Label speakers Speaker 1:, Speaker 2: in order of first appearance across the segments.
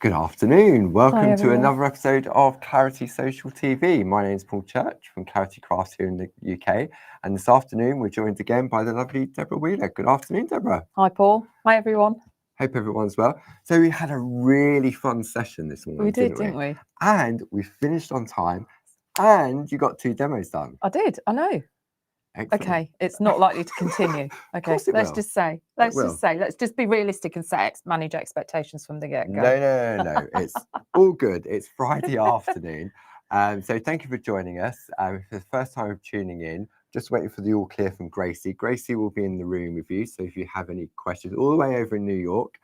Speaker 1: Good afternoon. Welcome to
Speaker 2: everyone.
Speaker 1: another episode of Clarity Social TV. My name is Paul Church from Clarity Crafts here in the UK. And this afternoon, we're joined again by the lovely Deborah Wheeler. Good afternoon, Deborah.
Speaker 2: Hi, Paul. Hi, everyone.
Speaker 1: Hope everyone's well. So we had a really fun session this morning,
Speaker 2: didn't we?
Speaker 1: And we finished on time and you got 2 demos done.
Speaker 2: I did. I know.
Speaker 1: Excellent.
Speaker 2: Okay, it's not likely to continue. Okay, let's just be realistic and manage expectations from the get-go.
Speaker 1: No. It's all good. It's Friday afternoon. So thank you for joining us. For the first time tuning in, just waiting for the all clear from Gracie. Gracie will be in the room with you. So if you have any questions, all the way over in New York,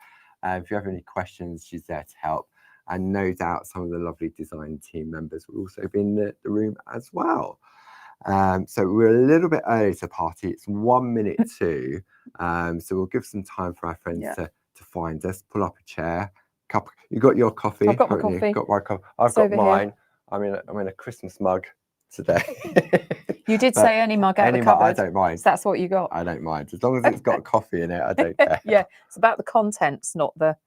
Speaker 1: if you have any questions, she's there to help. And no doubt some of the lovely design team members will also be in the room as well. So we're a little bit early to party. It's 1 minute to. So we'll give some time for our friends to find us. Pull up a chair. You got your coffee?
Speaker 2: I've got my coffee.
Speaker 1: Got my coffee. I've got mine. I'm in a Christmas mug today.
Speaker 2: You did say any mug out of the cupboard.
Speaker 1: I don't mind.
Speaker 2: So that's what you got.
Speaker 1: I don't mind as long as it's got coffee in it. I don't care.
Speaker 2: Yeah, it's about the contents, not the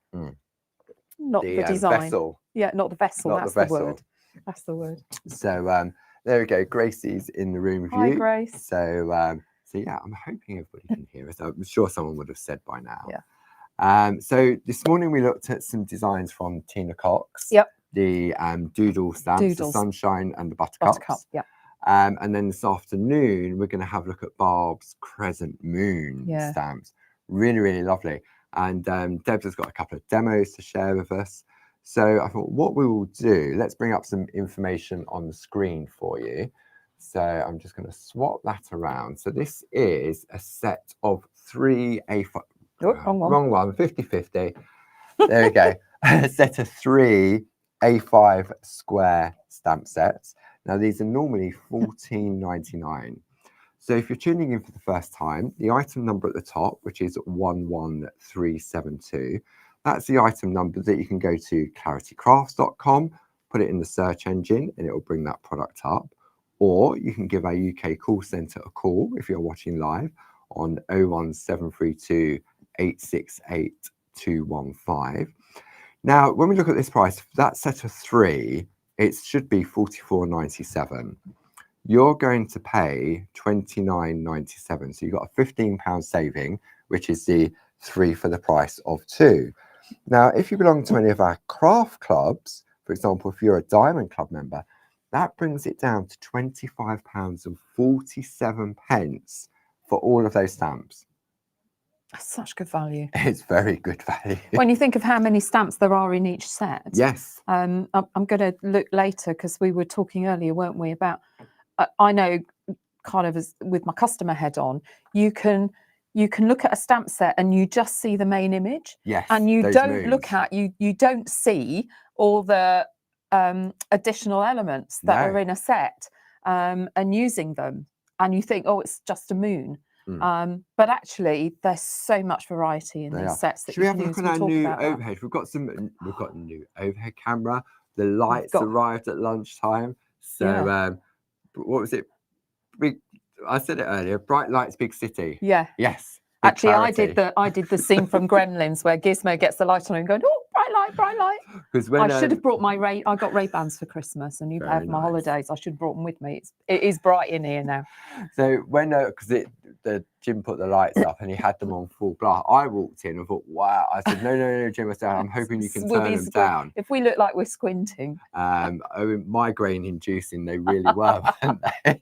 Speaker 2: design.
Speaker 1: Vessel.
Speaker 2: Yeah, not the vessel. That's the word. That's the word.
Speaker 1: So there we go. Gracie's in the room with you.
Speaker 2: Hi, Grace.
Speaker 1: So yeah, I'm hoping everybody can hear us. I'm sure someone would have said by now.
Speaker 2: Yeah.
Speaker 1: So this morning we looked at some designs from Tina Cox.
Speaker 2: Yep.
Speaker 1: The doodle stamps, the sunshine and the buttercups.
Speaker 2: Yeah.
Speaker 1: And then this afternoon we're going to have a look at Barb's crescent moon stamps. Really, really lovely. And Deb's has got a couple of demos to share with us. So I thought what we will do, let's bring up some information on the screen for you. So I'm just going to swap that around. So this is a set of 3 A5. Wrong one, 50-50. There we go. A set of 3 A5 square stamp sets. Now these are normally $14.99. So if you're tuning in for the first time, the item number at the top, which is 11372, that's the item number that you can go to claritycrafts.com, put it in the search engine, and it will bring that product up. Or you can give our UK call centre a call if you're watching live on 01732 868 215. Now, when we look at this price, that set of 3, it should be $44.97. You're going to pay $29.97. So you've got a £15 saving, which is the 3 for the price of 2. Now, if you belong to any of our craft clubs, for example, if you're a Diamond Club member, that brings it down to £25.47 for all of those stamps.
Speaker 2: That's such good value.
Speaker 1: It's very good value.
Speaker 2: When you think of how many stamps there are in each set.
Speaker 1: Yes.
Speaker 2: I'm going to look later because we were talking earlier, weren't we, about, I know kind of as with my customer head on, you can look at a stamp set and you just see the main image.
Speaker 1: Yes.
Speaker 2: And you don't look at, you don't see all the additional elements that are in a set and using them. And you think, oh, it's just a moon. But actually, there's so much variety in these sets that
Speaker 1: Should we have a look at our new overhead? We've got a new overhead camera. The lights arrived at lunchtime. So what was it? I said it earlier. Bright lights, big city.
Speaker 2: Yeah.
Speaker 1: Yes.
Speaker 2: Actually, I did the scene from Gremlins where Gizmo gets the light on and going, oh, bright light. Because I should have brought I got Ray-Bans for Christmas, and you have my holidays. I should have brought them with me. It is bright in here now.
Speaker 1: So when because the Jim put the lights up and he had them on full blast, I walked in and thought, wow. I said, no, Jim, I said, I'm hoping you can turn them down.
Speaker 2: If we look like we're squinting.
Speaker 1: Migraine inducing, they really were, weren't they?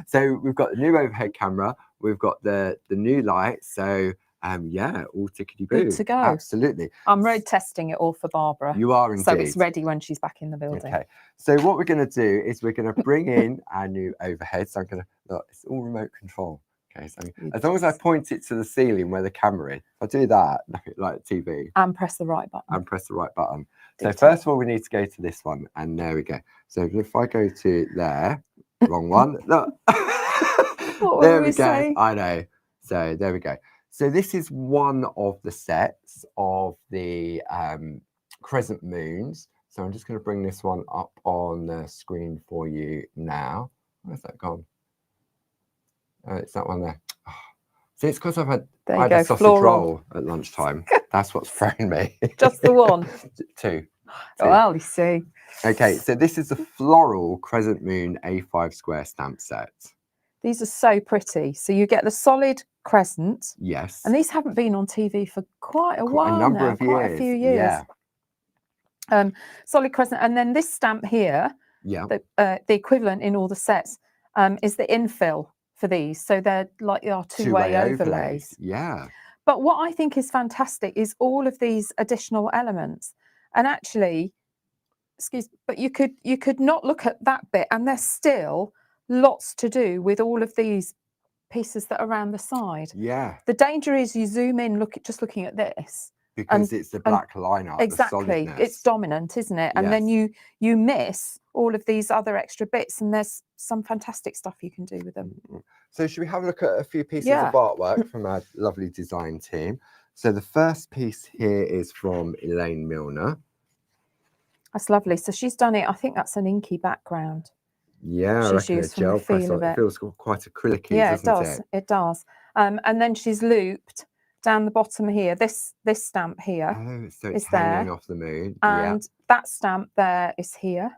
Speaker 1: So we've got the new overhead camera. We've got the new lights. So all tickety-boo.
Speaker 2: Good to go.
Speaker 1: Absolutely.
Speaker 2: I'm road testing it all for Barbara.
Speaker 1: You are indeed.
Speaker 2: So it's ready when she's back in the building.
Speaker 1: Okay. So what we're going to do is we're going to bring in our new overhead. So I'm going to look. It's all remote control. Okay. So as long as I point it to the ceiling where the camera is, if I do that, like TV.
Speaker 2: And press the right button.
Speaker 1: So first of all, we need to go to this one, and there we go. So if I go to there, wrong one. Look. There we go.
Speaker 2: Saying?
Speaker 1: I know. So there we go. So this is one of the sets of the crescent moons. So I'm just going to bring this one up on the screen for you now. Where's that gone? It's that one there. Oh, See, it's because I
Speaker 2: There you
Speaker 1: had
Speaker 2: go,
Speaker 1: a sausage
Speaker 2: floral.
Speaker 1: roll at lunchtime. That's what's thrown me.
Speaker 2: Just the one.
Speaker 1: Two.
Speaker 2: Well, you see.
Speaker 1: Okay, so this is the floral Crescent Moon A5 square stamp set.
Speaker 2: These are so pretty. So you get the solid crescent.
Speaker 1: Yes.
Speaker 2: And these haven't been on TV for quite a while
Speaker 1: A number
Speaker 2: now,
Speaker 1: of
Speaker 2: quite
Speaker 1: years.
Speaker 2: a few years.
Speaker 1: Yeah.
Speaker 2: Solid crescent. And then this stamp here,
Speaker 1: Yeah.
Speaker 2: the equivalent in all the sets, is the infill for these. So they're like our two-way overlays.
Speaker 1: Yeah.
Speaker 2: But what I think is fantastic is all of these additional elements. And actually, but you could not look at that bit, and there's still lots to do with all of these pieces that are around the side.
Speaker 1: Yeah.
Speaker 2: The danger is you zoom in, just looking at this.
Speaker 1: Because it's the black line art,
Speaker 2: Exactly.
Speaker 1: the solidness.
Speaker 2: It's dominant, isn't it? And then you miss all of these other extra bits, and there's some fantastic stuff you can do with them.
Speaker 1: So should we have a look at a few pieces of artwork from our lovely design team? So the first piece here is from Elaine Milner.
Speaker 2: That's lovely. So she's done it. I think that's an inky background.
Speaker 1: Yeah, I reckon a gel press. It feels quite acrylic-y, doesn't it?
Speaker 2: It does. And then she's looped down the bottom here. This stamp here
Speaker 1: so
Speaker 2: is
Speaker 1: it's hanging off the moon.
Speaker 2: And that stamp there is here.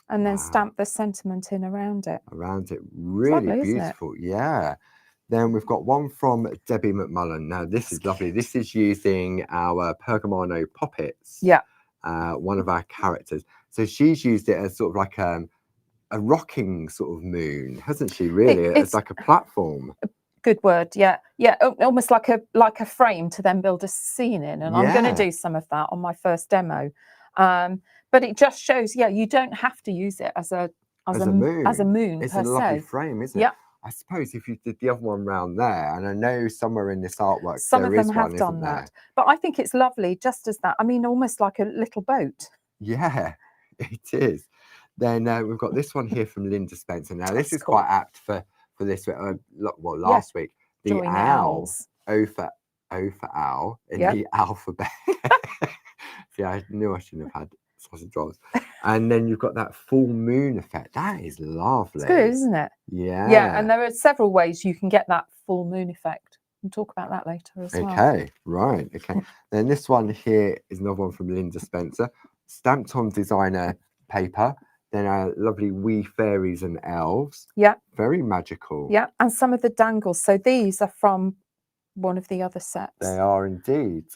Speaker 2: And then stamp the sentiment in around it.
Speaker 1: Really lovely, beautiful. Yeah. Then we've got one from Debbie McMullen. Now this is lovely. This is using our Pergamano poppets.
Speaker 2: Yeah.
Speaker 1: One of our characters. So she's used it as sort of like a rocking sort of moon, hasn't she? Really, it's like a platform.
Speaker 2: Good word. Yeah, almost like a frame to then build a scene in. And I'm going to do some of that on my first demo. But it just shows, you don't have to use it as a moon.
Speaker 1: It's a lovely frame, isn't it?
Speaker 2: Yeah.
Speaker 1: I suppose if you did the other one round there, and I know somewhere in this artwork
Speaker 2: some of them have done that, but I think it's lovely just as that. I mean, almost like a little boat.
Speaker 1: Yeah, it is. Then we've got this one here from Linda Spencer. Now this is quite apt for this. Last week, the owl. O for owl in the alphabet. See, I knew I shouldn't have had sausage rolls. And then you've got that full moon effect. That is lovely.
Speaker 2: It's good, isn't it?
Speaker 1: Yeah.
Speaker 2: Yeah, and there are several ways you can get that full moon effect. We'll talk about that later as well.
Speaker 1: Okay, right. Okay. Then this one here is another one from Linda Spencer, stamped on designer paper. Then our lovely wee fairies and elves.
Speaker 2: Yeah.
Speaker 1: Very magical.
Speaker 2: Yeah, and some of the dangles. So these are from one of the other sets.
Speaker 1: They are indeed.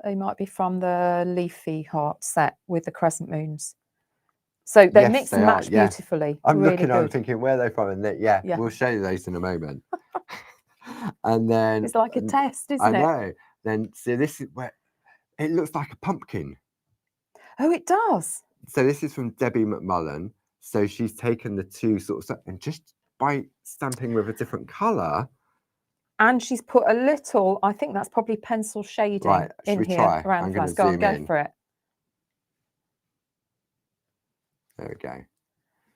Speaker 2: They might be from the Leafy heart set with the crescent moons. So they mix and match beautifully.
Speaker 1: I'm
Speaker 2: really
Speaker 1: looking,
Speaker 2: good.
Speaker 1: I'm thinking, where are they from? And we'll show you those in a moment. And then
Speaker 2: it's like a test, isn't it?
Speaker 1: I know. Then see, this is where it looks like a pumpkin.
Speaker 2: Oh, it does.
Speaker 1: So this is from Debbie McMullen. So she's taken the two sort of, and just by stamping with a different colour.
Speaker 2: And she's put a little, I think that's probably pencil shading in here around the flowers. Go for it.
Speaker 1: There we go.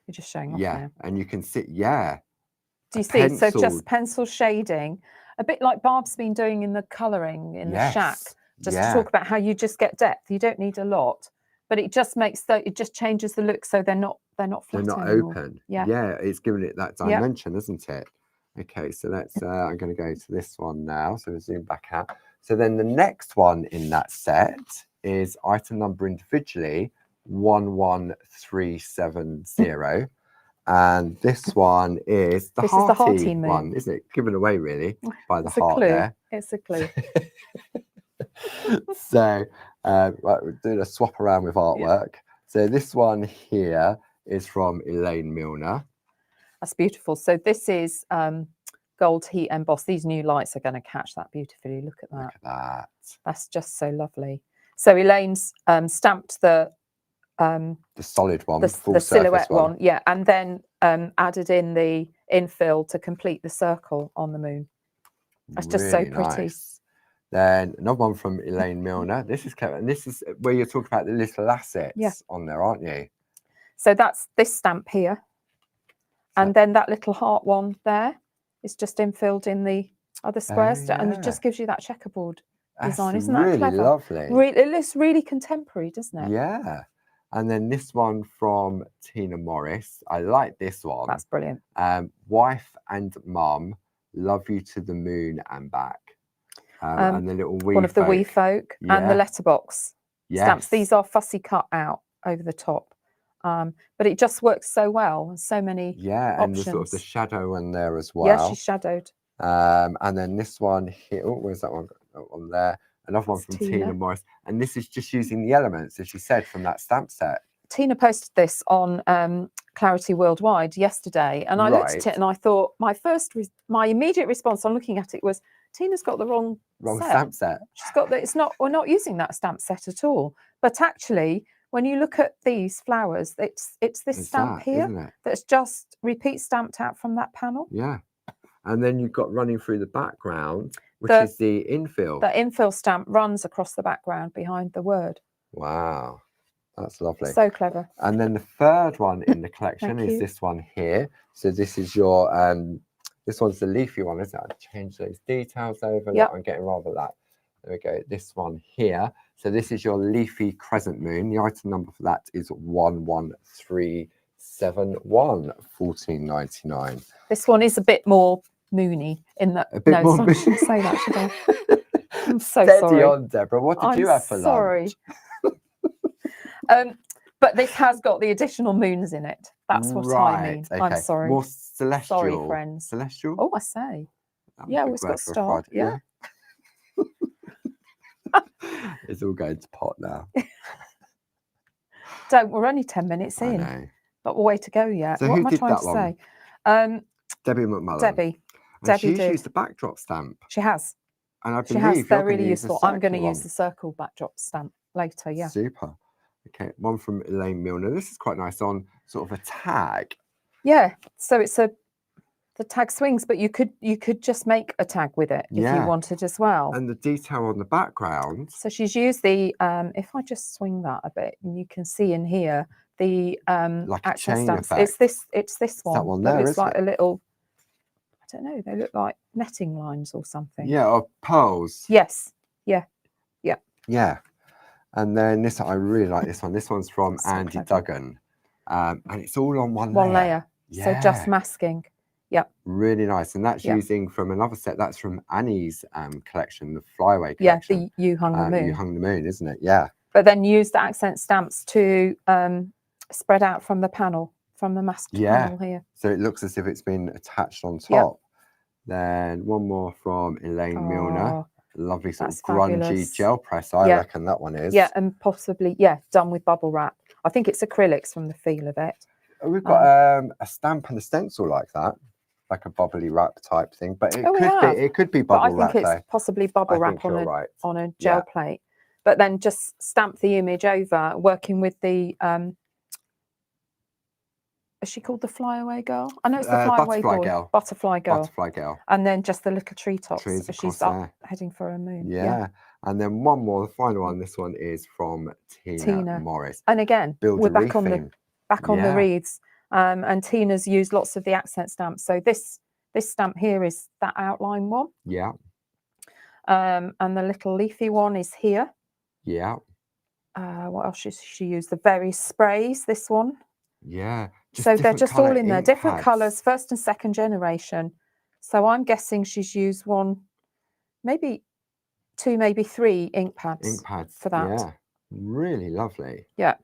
Speaker 2: You're just showing off now.
Speaker 1: And you can see, Do
Speaker 2: you see? So just pencil shading, a bit like Barb's been doing in the colouring in the shack. Just to talk about how you just get depth. You don't need a lot, but it just makes it just changes the look, so they're not flat.
Speaker 1: They're not
Speaker 2: anymore.
Speaker 1: open. Yeah, it's giving it that dimension, isn't it? Okay, so let's. I'm going to go to this one now. So we'll zoom back out. So then the next one in that set is item number individually 11370. And this one is the hearty one, isn't it? Given away really by the heart there.
Speaker 2: It's a clue.
Speaker 1: So we're doing a swap around with artwork. So this one here is from Elaine Milner.
Speaker 2: That's beautiful. So this is gold heat embossed. These new lights are going to catch that beautifully. Look at that.
Speaker 1: Look at that.
Speaker 2: That's just so lovely. So Elaine's stamped the
Speaker 1: solid one,
Speaker 2: the silhouette one, and then added in the infill to complete the circle on the moon. That's just so pretty.
Speaker 1: Nice. Then another one from Elaine Milner. This is clever, and this is where you're talking about the little assets on there, aren't you?
Speaker 2: So that's this stamp here, and then that little heart one there is just infilled in the other squares, and it just gives you that checkerboard design. Isn't that clever?
Speaker 1: Lovely.
Speaker 2: It looks really contemporary, doesn't it?
Speaker 1: Yeah. And then this one from Tina Morris. I like this one.
Speaker 2: That's brilliant.
Speaker 1: Wife and Mum Love You to the Moon and Back. And the little wee
Speaker 2: one of the
Speaker 1: folk.
Speaker 2: wee folk and the letterbox stamps. These are fussy cut out over the top. But it just works so well. So many
Speaker 1: and the sort of the shadow in there as well.
Speaker 2: Yeah, she's shadowed.
Speaker 1: And then this one here. Oh, where's that one? On there. Another one from Tina Morris. And this is just using the elements, as she said, from that stamp set.
Speaker 2: Tina posted this on Clarity Worldwide yesterday, and I looked at it and I thought my immediate response on looking at it was, Tina's got the wrong
Speaker 1: stamp set.
Speaker 2: She's got that. We're not using that stamp set at all. But actually, when you look at these flowers, it's this stamp here that's just repeat stamped out from that panel.
Speaker 1: Yeah. And then you've got running through the background, which is the infill.
Speaker 2: The infill stamp runs across the background behind the word.
Speaker 1: Wow. That's lovely.
Speaker 2: So clever.
Speaker 1: And then the third one in the collection is this one here. So this is your, this one's the Leafy one, isn't it? I've changed those details over. Yep. I'm getting rather that. There we go. This one here. So this is your Leafy Crescent Moon. The item number for that is 11371, $14.99.
Speaker 2: This one is a bit more moony in that.
Speaker 1: A bit more
Speaker 2: I shouldn't say that, should I? I'm so
Speaker 1: Steady
Speaker 2: sorry.
Speaker 1: on, Deborah. What did you have for lunch?
Speaker 2: But this has got the additional moons in it. That's what I mean. Okay. I'm sorry.
Speaker 1: More celestial.
Speaker 2: Sorry, friends.
Speaker 1: Celestial?
Speaker 2: Oh, I say. Yeah, it's got star. Yeah.
Speaker 1: It's all going to pot now.
Speaker 2: We're only 10 minutes in.
Speaker 1: I know.
Speaker 2: But we're way to go yet.
Speaker 1: So
Speaker 2: what
Speaker 1: who
Speaker 2: am I
Speaker 1: did
Speaker 2: trying
Speaker 1: that
Speaker 2: to
Speaker 1: one?
Speaker 2: say?
Speaker 1: Debbie McMullen.
Speaker 2: Debbie
Speaker 1: she's
Speaker 2: did.
Speaker 1: used the backdrop stamp.
Speaker 2: She has.
Speaker 1: And I believe
Speaker 2: they're really useful. I'm going to use the circle backdrop stamp later. Yeah.
Speaker 1: Super. Okay, one from Elaine Milner. This is quite nice on sort of a tag.
Speaker 2: Yeah. So it's the tag swings, but you could just make a tag with it if you wanted as well.
Speaker 1: And the detail on the background.
Speaker 2: So she's used the if I just swing that a bit, and you can see in here the
Speaker 1: like
Speaker 2: accent stamps.
Speaker 1: Effect.
Speaker 2: It's this one.
Speaker 1: That one there,
Speaker 2: looks like a little. I don't know. They look like netting lines or something.
Speaker 1: Yeah, or pearls.
Speaker 2: Yes. Yeah. Yeah.
Speaker 1: Yeah. And then this, I really like this one. This one's from Andy Duggan. And it's all on one layer.
Speaker 2: Yeah. So just masking. Yep.
Speaker 1: Really nice. And that's using from another set. That's from Annie's collection, the Flyaway collection.
Speaker 2: Yeah, the You Hung the Moon.
Speaker 1: You Hung the Moon, isn't it? Yeah.
Speaker 2: But then use the accent stamps to spread out from the panel, from the masked panel here.
Speaker 1: So it looks as if it's been attached on top. Yep. Then one more from Elaine Milner. Lovely sort of grungy
Speaker 2: fabulous.
Speaker 1: Gel press, I reckon that one is.
Speaker 2: Yeah, and possibly, done with bubble wrap. I think it's acrylics from the feel of it.
Speaker 1: We've got a stamp and a stencil like that, like a bubbly wrap type thing. But it could be bubble wrap.
Speaker 2: I think it's possibly bubble wrap on a gel plate. But then just stamp the image over, working with the is she called the Flyaway Girl? I know it's the Flyaway Boy. Butterfly Girl.
Speaker 1: Butterfly Girl.
Speaker 2: And then just the little treetops as she's up heading for a moon.
Speaker 1: Yeah. And then one more, the final one. This one is from Tina Morris.
Speaker 2: And again, we're back on the wreaths. And Tina's used lots of the accent stamps. So this stamp here is that outline one.
Speaker 1: Yeah.
Speaker 2: And the little leafy one is here.
Speaker 1: Yeah.
Speaker 2: What else should she use? The berry sprays, this one.
Speaker 1: Yeah.
Speaker 2: So they're just all in there, different colours, first and second generation. So I'm guessing she's used one, maybe two, maybe three ink pads for that.
Speaker 1: Yeah, really lovely.
Speaker 2: Yeah.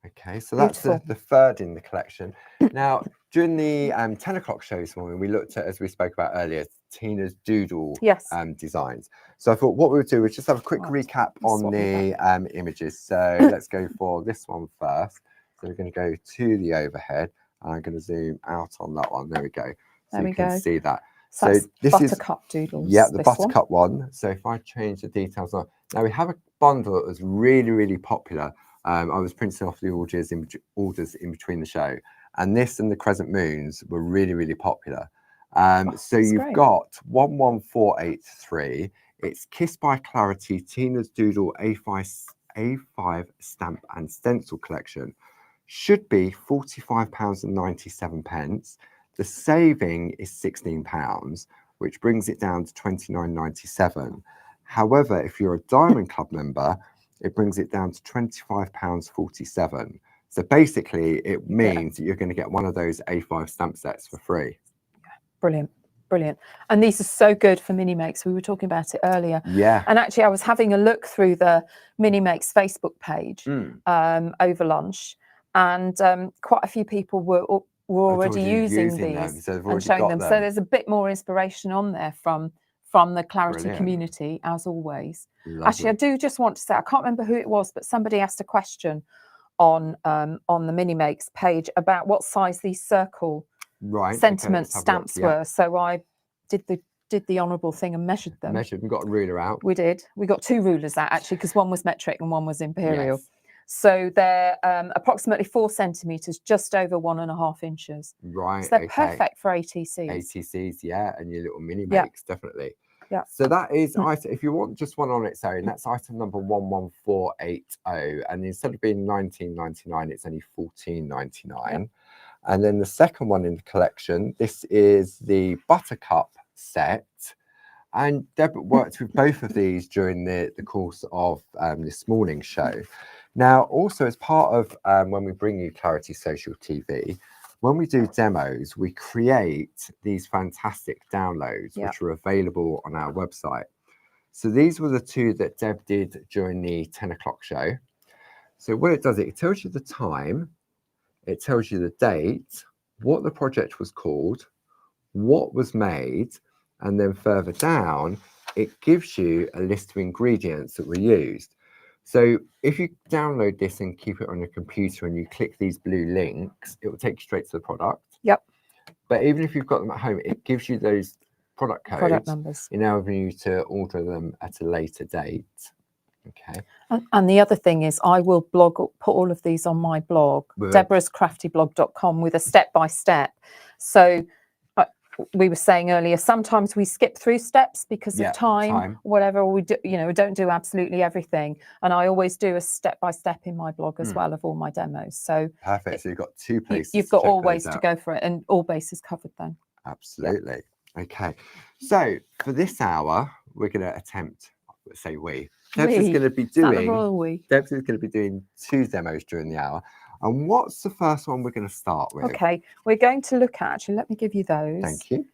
Speaker 1: Okay, so that's the third in the collection. Now, during the 10 o'clock show this morning, we looked at, as we spoke about earlier, Tina's doodle designs. So I thought what we would do is just have a quick recap on the images. So let's go for this one first. So we're going to go to the overhead, and I'm going to zoom out on that one. There we go. So you can see that.
Speaker 2: So this Buttercup doodles.
Speaker 1: Yeah, the Buttercup one. So if I change the details on, now we have a bundle that was really, really popular. I was printing off the orders in between the show, and this and the Crescent Moons were really, really popular. So you've got 11483. It's Kissed by Clarity, Tina's Doodle A5 stamp and stencil collection. Should be £45.97. The saving is £16, which brings it down to £29.97. However, if you're a Diamond Club member, it brings it down to £25.47. So basically, it means that you're going to get one of those A5 stamp sets for free.
Speaker 2: Brilliant. brilliant. And these are so good for mini makes. We were talking about it earlier.
Speaker 1: Yeah.
Speaker 2: And actually, I was having a look through the mini makes Facebook page over lunch, and quite a few people were already using these and showing them. So there's a bit more inspiration on there from the Clarity community, as always.
Speaker 1: Lovely.
Speaker 2: Actually, I do just want to say, I can't remember who it was, but somebody asked a question on the mini makes page about what size these circle sentiment stamps were. So I did the honourable thing and measured them.
Speaker 1: We got a ruler out.
Speaker 2: We did. We got 2 rulers out, actually, because one was metric and one was imperial. Yes. So they're approximately 4 centimetres, just over 1.5 inches.
Speaker 1: Right.
Speaker 2: So they're perfect for ATCs.
Speaker 1: ATCs, yeah, and your little mini makes, definitely.
Speaker 2: Yeah.
Speaker 1: So that is item. If you want just one on its own, that's item number 11480, and instead of being $19.99, it's only $14.99. Yep. And then the second one in the collection, this is the Buttercup set. And Deborah worked with both of these during the course of this morning's show. Now, also as part of when we bring you Clarity Social TV, when we do demos, we create these fantastic downloads, which are available on our website. So these were the 2 that Deb did during the 10 o'clock show. So what it does, it tells you the time, it tells you the date, what the project was called, what was made, and then further down, it gives you a list of ingredients that were used. So if you download this and keep it on your computer and you click these blue links, it will take you straight to the product.
Speaker 2: Yep.
Speaker 1: But even if you've got them at home, it gives you those product codes,
Speaker 2: product numbers,
Speaker 1: enabling you to order them at a later date. Okay.
Speaker 2: And the other thing is, I will put all of these on my blog, deborahscraftyblog.com, with a step-by-step. So we were saying earlier, sometimes we skip through steps because of time, whatever, or we do, we don't do absolutely everything. And I always do a step-by-step in my blog as well of all my demos. So
Speaker 1: perfect. So you've got 2 places.
Speaker 2: You've got all ways to go for it, and all bases covered then.
Speaker 1: Absolutely. Yeah. Okay. So for this hour, we're going to attempt, let's say Debs is going to be doing 2 demos during the hour. And what's the first one we're going to start with? Okay,
Speaker 2: we're going to look at, actually, let me give you those.
Speaker 1: Thank you.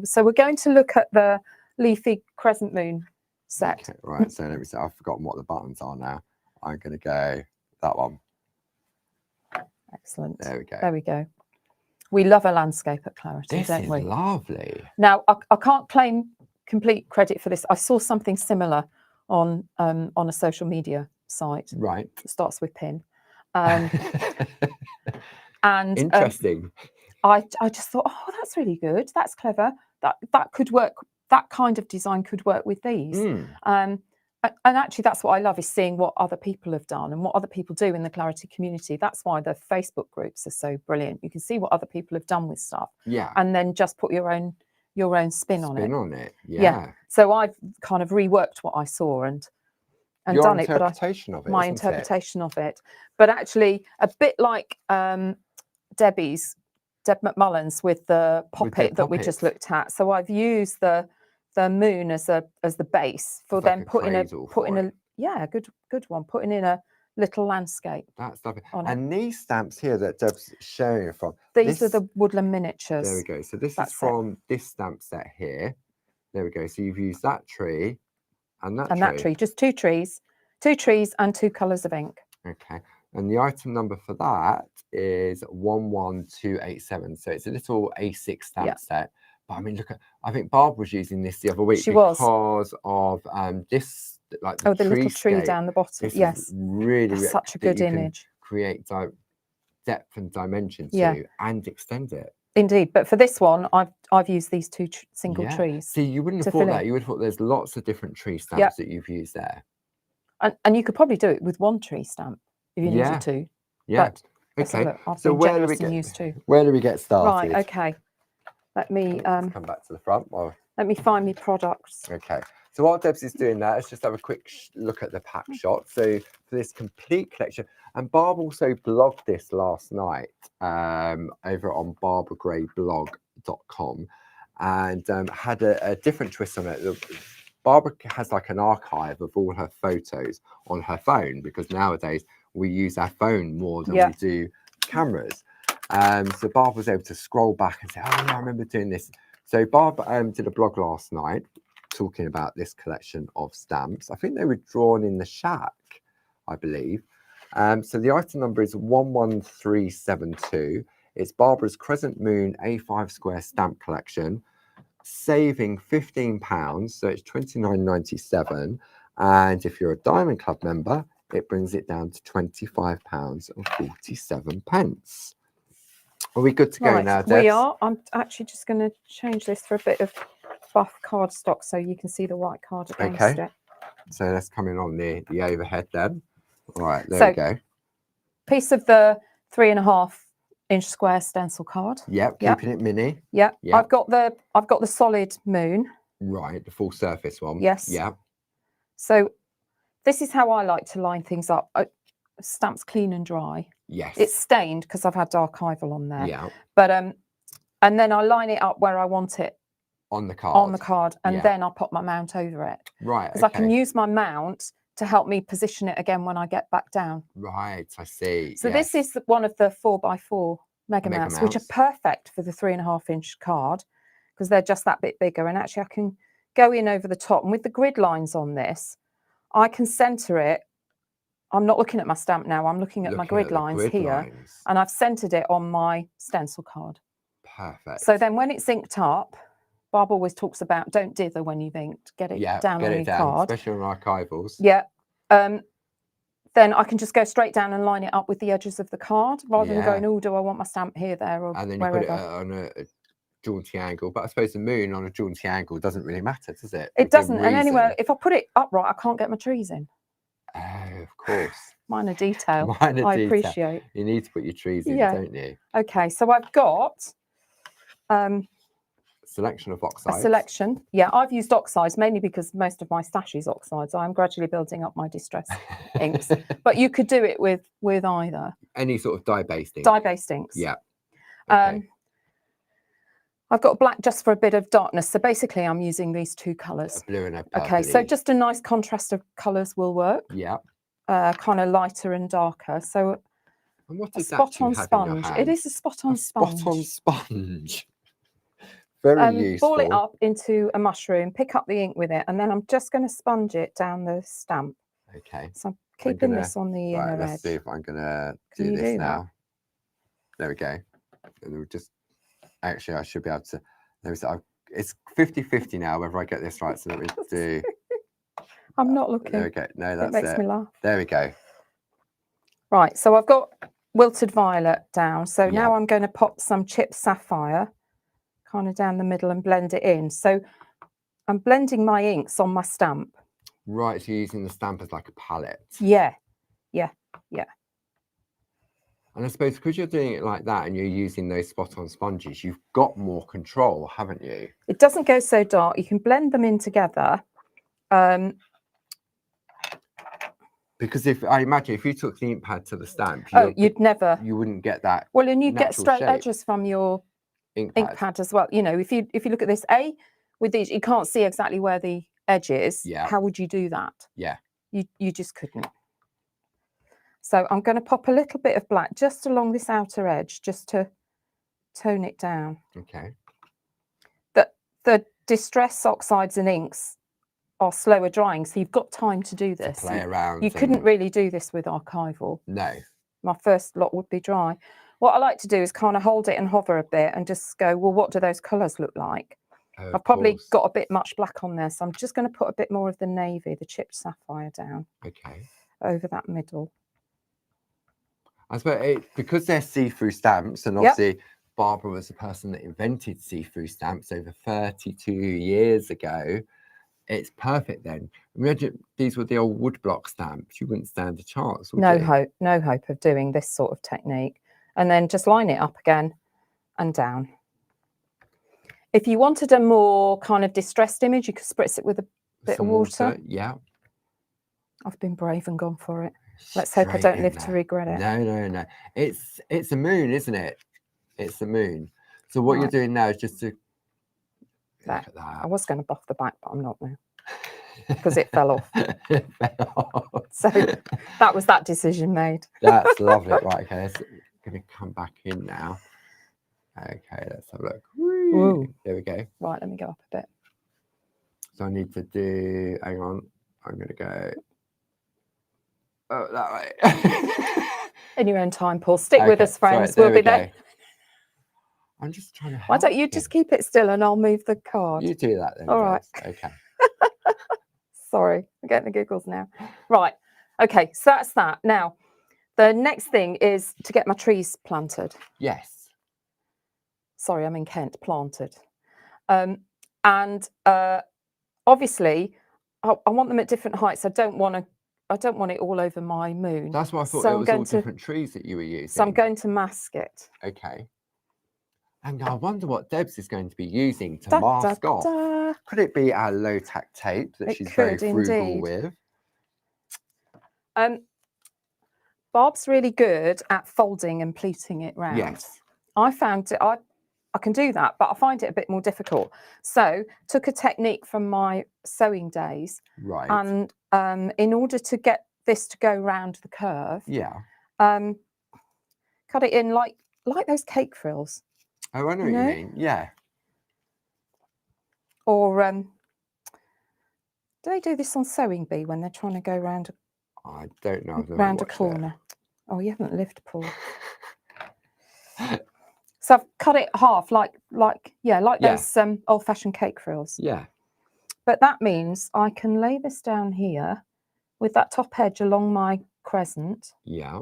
Speaker 2: So we're going to look at the Leafy Crescent Moon set.
Speaker 1: Okay, right, so let me see. I've forgotten what the buttons are now. I'm going to go that one.
Speaker 2: Excellent.
Speaker 1: There we go.
Speaker 2: There we go. We love a landscape at Clarity, don't we?
Speaker 1: This is lovely.
Speaker 2: Now, I can't claim complete credit for this. I saw something similar on a social media site.
Speaker 1: Right.
Speaker 2: It starts with pin. And
Speaker 1: interesting.
Speaker 2: I just thought, oh, that's really good. That's clever. That could work. That kind of design could work with these. And actually, that's what I love, is seeing what other people have done and what other people do in the Clarity community. That's why the Facebook groups are so brilliant. You can see what other people have done with stuff.
Speaker 1: Yeah.
Speaker 2: And then just put your own spin on it.
Speaker 1: Yeah.
Speaker 2: So I've kind of reworked what I saw and
Speaker 1: your
Speaker 2: done
Speaker 1: interpretation of it.
Speaker 2: My interpretation of it. But actually, a bit like Deb McMullen's with the poppet that we just looked at. So I've used the moon as the base for them putting a good one, putting in a little landscape.
Speaker 1: That's lovely. And these stamps here that Deb's showing you from,
Speaker 2: these are the woodland miniatures.
Speaker 1: There we go. So this is from this stamp set here. There we go. So you've used that tree and that tree.
Speaker 2: Just 2 trees and 2 colours of ink.
Speaker 1: Okay. And the item number for that is 11287. So it's a little A6 stamp set. But I mean, look at, I think Barb was using this the other week because of this, like the
Speaker 2: little tree down the bottom.
Speaker 1: Yes. Really,
Speaker 2: such a good image.
Speaker 1: Create depth and dimension to and extend it.
Speaker 2: Indeed, but for this one, I've used these 2 single trees.
Speaker 1: See, you wouldn't have thought that. You would have thought there's lots of different tree stamps that you've used there.
Speaker 2: And you could probably do it with 1 tree stamp if you needed to.
Speaker 1: Yeah.
Speaker 2: But,
Speaker 1: okay.
Speaker 2: So where do
Speaker 1: we get started?
Speaker 2: Right. Okay. Let me
Speaker 1: come back to the front.
Speaker 2: Let me find my products.
Speaker 1: Okay. So while Debs is doing that, let's just have a quick look at the pack shot. So for this complete collection, and Barb also blogged this last night over on barbaragrayblog.com and had a different twist on it. Barbara has like an archive of all her photos on her phone, because nowadays we use our phone more than we do cameras. So Barbara was able to scroll back and say, oh yeah, I remember doing this. So Barb did a blog last night talking about this collection of stamps. I think they were drawn in the shack, I believe. So the item number is 11372. It's Barbara's Crescent Moon A5 square stamp collection, saving £15, so it's £29.97. And if you're a Diamond Club member, it brings it down to £25.47. Are we good to go now, Debs?
Speaker 2: We are. I'm actually just going to change this for a bit of buff cardstock so you can see the white card against it.
Speaker 1: So that's coming on the overhead then. All right, there we go.
Speaker 2: Piece of the 3.5-inch square stencil card.
Speaker 1: Yep, keeping it mini.
Speaker 2: Yep. I've got the solid moon.
Speaker 1: Right, the full surface one.
Speaker 2: Yes.
Speaker 1: Yeah.
Speaker 2: So this is how I like to line things up. Stamps clean and dry.
Speaker 1: Yes.
Speaker 2: It's stained because I've had archival on there.
Speaker 1: Yeah.
Speaker 2: But and then I line it up where I want it.
Speaker 1: On the card.
Speaker 2: On the card, and then I pop my mount over it.
Speaker 1: Right.
Speaker 2: Because I can use my mount to help me position it again when I get back down.
Speaker 1: Right, I see.
Speaker 2: So this is one of the 4x4 mega mounts, which are perfect for the 3.5-inch card because they're just that bit bigger. And actually, I can go in over the top, and with the grid lines on this, I can centre it. I'm not looking at my stamp now. I'm looking at my grid lines here, and I've centred it on my stencil card.
Speaker 1: Perfect.
Speaker 2: So then when it's inked up, Barb always talks about don't dither when you've inked. Get it down on your card.
Speaker 1: Especially on archivals.
Speaker 2: Yeah. Then I can just go straight down and line it up with the edges of the card rather than going, oh, do I want my stamp here, there, or
Speaker 1: and then
Speaker 2: wherever.
Speaker 1: You put it on a jaunty angle. But I suppose the moon on a jaunty angle doesn't really matter, does it?
Speaker 2: It doesn't. And anyway, if I put it upright, I can't get my trees in.
Speaker 1: Oh, of course.
Speaker 2: Minor detail. I appreciate.
Speaker 1: You need to put your trees in, don't you?
Speaker 2: Okay, so I've got
Speaker 1: selection of oxides.
Speaker 2: A selection. Yeah, I've used oxides mainly because most of my stash is oxides. I'm gradually building up my distress inks. But you could do it with either.
Speaker 1: Any sort of dye-based ink.
Speaker 2: Dye-based inks.
Speaker 1: Yeah. Okay.
Speaker 2: I've got black just for a bit of darkness. So basically I'm using these two colours.
Speaker 1: A blue and a purple.
Speaker 2: Okay, so just a nice contrast of colours will work.
Speaker 1: Yeah.
Speaker 2: Kind of lighter and darker. So
Speaker 1: and what is
Speaker 2: spot-on sponge. It is a spot-on sponge.
Speaker 1: Spot-on sponge. Very useful.
Speaker 2: Ball it up into a mushroom, pick up the ink with it, and then I'm just going to sponge it down the stamp.
Speaker 1: Okay.
Speaker 2: So I'm keeping this on the inner edge.
Speaker 1: Let's see if I'm going to do this now. There we go. And we'll just, actually, I should be able to, it's 50-50 now whether I get this right. So let me do.
Speaker 2: I'm not looking.
Speaker 1: There we go. No, that's it.
Speaker 2: It makes me laugh.
Speaker 1: There we go.
Speaker 2: Right. So I've got wilted violet down. So now I'm going to pop some chipped sapphire kind of down the middle and blend it in. So I'm blending my inks on my stamp.
Speaker 1: Right, so you're using the stamp as like a palette.
Speaker 2: Yeah.
Speaker 1: And I suppose because you're doing it like that and you're using those spot-on sponges, you've got more control, haven't you?
Speaker 2: It doesn't go so dark. You can blend them in together.
Speaker 1: Because I imagine if you took the ink pad to the stamp,
Speaker 2: you
Speaker 1: wouldn't get that.
Speaker 2: Well, and you'd get straight edges from your ink pad as well. You know, if you look at this, with these, you can't see exactly where the edge is.
Speaker 1: Yeah.
Speaker 2: How would you do that?
Speaker 1: Yeah.
Speaker 2: You just couldn't. So I'm going to pop a little bit of black just along this outer edge, just to tone it down.
Speaker 1: Okay.
Speaker 2: The distress oxides and inks are slower drying, so you've got time to do this.
Speaker 1: To play around.
Speaker 2: You couldn't really do this with archival.
Speaker 1: No.
Speaker 2: My first lot would be dry. What I like to do is kind of hold it and hover a bit and just go, well, what do those colours look like? I've probably got a bit much black on there, so I'm just going to put a bit more of the navy, the chipped sapphire down.
Speaker 1: Okay.
Speaker 2: Over that middle.
Speaker 1: I suppose because they're see-through stamps, and obviously Barbara was the person that invented see-through stamps over 32 years ago. It's perfect then. Imagine these were the old woodblock stamps. You wouldn't stand a chance, would you?
Speaker 2: No hope of doing this sort of technique. And then just line it up again and down. If you wanted a more kind of distressed image, you could spritz it with a bit of water.
Speaker 1: Yeah.
Speaker 2: I've been brave and gone for it. Let's hope I don't live to regret it.
Speaker 1: No. It's a moon, isn't it? It's the moon. So what you're doing now is just to look at that.
Speaker 2: I was going to buff the back, but I'm not now because it fell off. So that was that decision made.
Speaker 1: That's lovely. Right, okay, it's going to come back in now. Okay, let's have a look.
Speaker 2: Ooh.
Speaker 1: There we go.
Speaker 2: Right, let me go up a bit.
Speaker 1: So I need to do, hang on, I'm going to go, oh, that way.
Speaker 2: In your own time, Paul. Stick with us, friends.
Speaker 1: Sorry,
Speaker 2: we'll be there.
Speaker 1: I'm just trying to help.
Speaker 2: Why don't you just keep it still and I'll move the card?
Speaker 1: You do that then.
Speaker 2: All right.
Speaker 1: Okay.
Speaker 2: Sorry, I'm getting the giggles now. Right. Okay, so that's that. Now, the next thing is to get my trees planted.
Speaker 1: Yes.
Speaker 2: Sorry, I'm in Kent, planted. Obviously, I want them at different heights. I don't want it all over my moon.
Speaker 1: That's why I thought it was all different trees that you were using.
Speaker 2: So I'm going to mask it.
Speaker 1: Okay. And I wonder what Debs is going to be using to mask off. Could it be our low-tack tape that she's very frugal with?
Speaker 2: Barb's really good at folding and pleating it round.
Speaker 1: Yes.
Speaker 2: I found it, I can do that, but I find it a bit more difficult. So took a technique from my sewing days.
Speaker 1: Right.
Speaker 2: And in order to get this to go round the curve, cut it in like those cake frills.
Speaker 1: Oh, I know what you mean. Yeah.
Speaker 2: Or do they do this on Sewing Bee when they're trying to go round?
Speaker 1: I don't know.
Speaker 2: Round a corner. Oh, you haven't lived, Paul. So I've cut it half, like those old-fashioned cake frills.
Speaker 1: Yeah.
Speaker 2: But that means I can lay this down here with that top edge along my crescent.
Speaker 1: Yeah.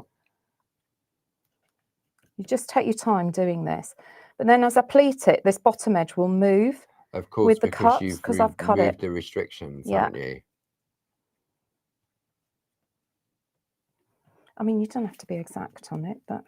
Speaker 2: You just take your time doing this. But then as I pleat it, this bottom edge will move.
Speaker 1: Of course,
Speaker 2: with the cuts, because I've cut it.
Speaker 1: The restrictions, haven't you?
Speaker 2: I mean, you don't have to be exact on it, but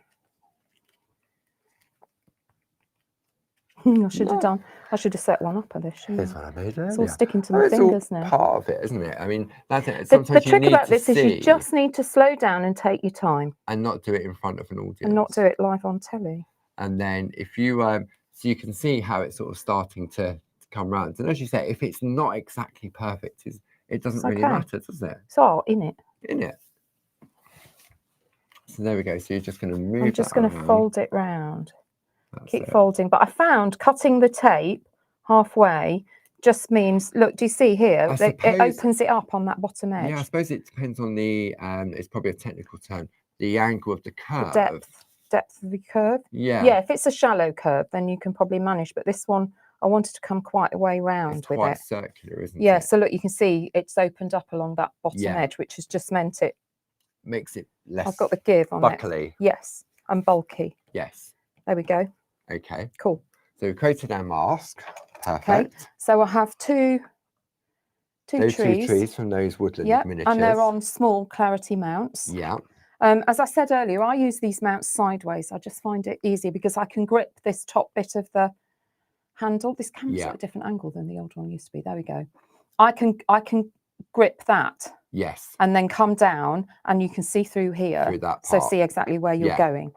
Speaker 2: I should have set one up of this.
Speaker 1: That's what I made earlier.
Speaker 2: It's all sticking to my fingers now.
Speaker 1: Part of it, isn't it? I mean, that's it.
Speaker 2: The trick about this is you just need to slow down and take your time,
Speaker 1: and not do it in front of an audience,
Speaker 2: and not do it live on telly.
Speaker 1: And then if you so you can see how it's sort of starting to come round. And as you say, if it's not exactly perfect, it doesn't really matter, does it?
Speaker 2: It's all in it.
Speaker 1: So there we go. So you're just going to move.
Speaker 2: I'm just going to fold it round. Keep folding. But I found cutting the tape halfway just means, look, do you see here? It opens it up on that bottom edge.
Speaker 1: Yeah, I suppose it depends on the, it's probably a technical term, the angle of the curve.
Speaker 2: The depth of the curve.
Speaker 1: Yeah.
Speaker 2: Yeah, if it's a shallow curve, then you can probably manage. But this one, I wanted to come quite a way round with it.
Speaker 1: Quite circular, isn't it?
Speaker 2: Yeah, so look, you can see it's opened up along that bottom edge, which has just meant it
Speaker 1: makes it less.
Speaker 2: I've got the give on
Speaker 1: buckly.
Speaker 2: It. Yes, and bulky.
Speaker 1: Yes.
Speaker 2: There we go.
Speaker 1: Okay.
Speaker 2: Cool.
Speaker 1: So we've created our mask. Perfect.
Speaker 2: Okay. So I have two trees.
Speaker 1: Two trees from those woodland miniatures.
Speaker 2: And they're on small clarity mounts.
Speaker 1: Yeah.
Speaker 2: As I said earlier, I use these mounts sideways. I just find it easier because I can grip this top bit of the handle. This camera's at a different angle than the old one used to be. There we go. I can grip that.
Speaker 1: Yes.
Speaker 2: And then come down, and you can see through here.
Speaker 1: Through that part.
Speaker 2: So see exactly where you're going.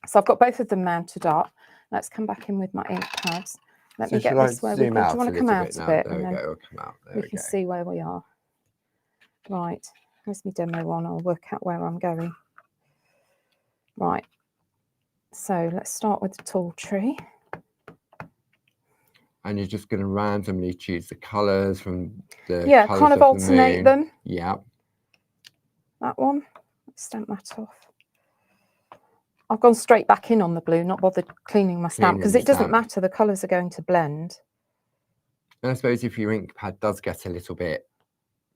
Speaker 2: So I've got both of them mounted up. Let's come back in with my ink pads. Let me get this where we go. Do you want to come out a bit?
Speaker 1: There we go. Come out.
Speaker 2: We can see where we are. Right. There's my demo one. I'll work out where I'm going. Right. So let's start with the tall tree.
Speaker 1: And you're just going to randomly choose the colours from the
Speaker 2: kind of alternate them.
Speaker 1: Yeah.
Speaker 2: That one. Let's stamp that off. I've gone straight back in on the blue, not bothered cleaning my stamp because it doesn't matter. The colours are going to blend.
Speaker 1: And I suppose if your ink pad does get a little bit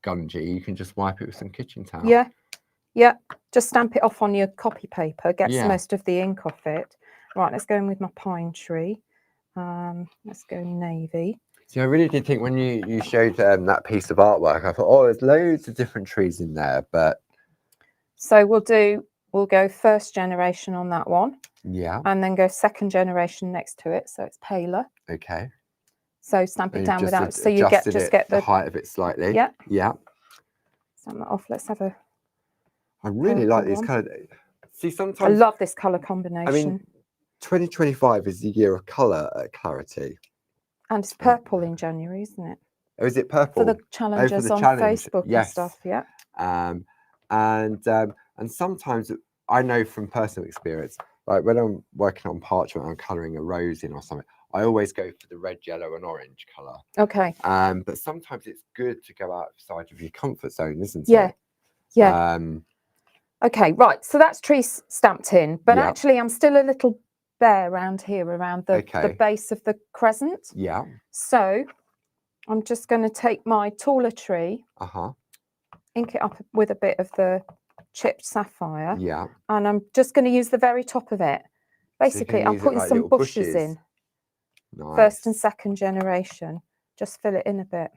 Speaker 1: gungy, you can just wipe it with some kitchen towel.
Speaker 2: Yeah. Yeah. Just stamp it off on your copy paper. Gets most of the ink off it. Right. Let's go in with my pine tree. Let's go navy.
Speaker 1: See, I really did think when you showed that piece of artwork, I thought, oh, there's loads of different trees in there, but
Speaker 2: so we'll go first generation on that one.
Speaker 1: Yeah.
Speaker 2: And then go second generation next to it, so it's paler.
Speaker 1: Okay.
Speaker 2: So stamp it down without, so you get the
Speaker 1: height of it slightly.
Speaker 2: Yeah.
Speaker 1: Yeah.
Speaker 2: Stamp that off. Let's have a.
Speaker 1: I really like these colours. See, sometimes
Speaker 2: I love this colour combination.
Speaker 1: I mean, 2025 is the year of colour at Clarity.
Speaker 2: And it's purple in January, isn't it?
Speaker 1: Oh, is it purple?
Speaker 2: For the challenges on Facebook and stuff, yeah.
Speaker 1: And sometimes I know from personal experience, like when I'm working on parchment, I'm colouring a rose in or something, I always go for the red, yellow and orange colour.
Speaker 2: Okay.
Speaker 1: But sometimes it's good to go outside of your comfort zone, isn't
Speaker 2: it? Yeah. Okay, right. So that's tree stamped in, but actually I'm still a little bare around here, around the base of the crescent.
Speaker 1: Yeah.
Speaker 2: So I'm just going to take my taller tree, ink it up with a bit of the chipped sapphire.
Speaker 1: Yeah.
Speaker 2: And I'm just going to use the very top of it. Basically, I'm putting
Speaker 1: like
Speaker 2: some bushes in.
Speaker 1: Nice.
Speaker 2: First and second generation. Just fill it in a bit.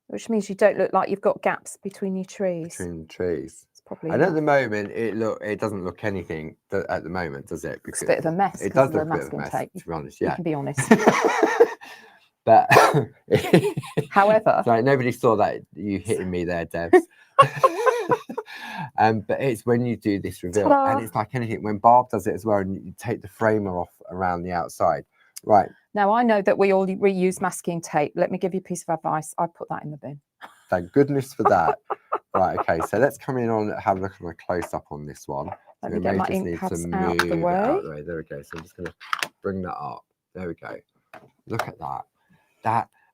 Speaker 2: Which means you don't look like you've got gaps between your trees.
Speaker 1: Between the trees.
Speaker 2: It's probably
Speaker 1: and enough. At the moment, it doesn't look anything at the moment, does it?
Speaker 2: Because it's a bit of a mess.
Speaker 1: It does look a bit of a mess, to be honest. Yeah.
Speaker 2: You can be honest.
Speaker 1: But
Speaker 2: however,
Speaker 1: sorry, nobody saw that you hitting me there, Debs. But it's when you do this reveal, and it's like anything. When Barb does it as well, and you take the framer off around the outside, right?
Speaker 2: Now I know that we all reuse masking tape. Let me give you a piece of advice. I put that in the bin.
Speaker 1: Thank goodness for that. Right, okay. So let's come in on have a look at a close up on this one.
Speaker 2: Let me get my ink pads out of the way.
Speaker 1: There we go. So I'm just going to bring that up. There we go. Look at that.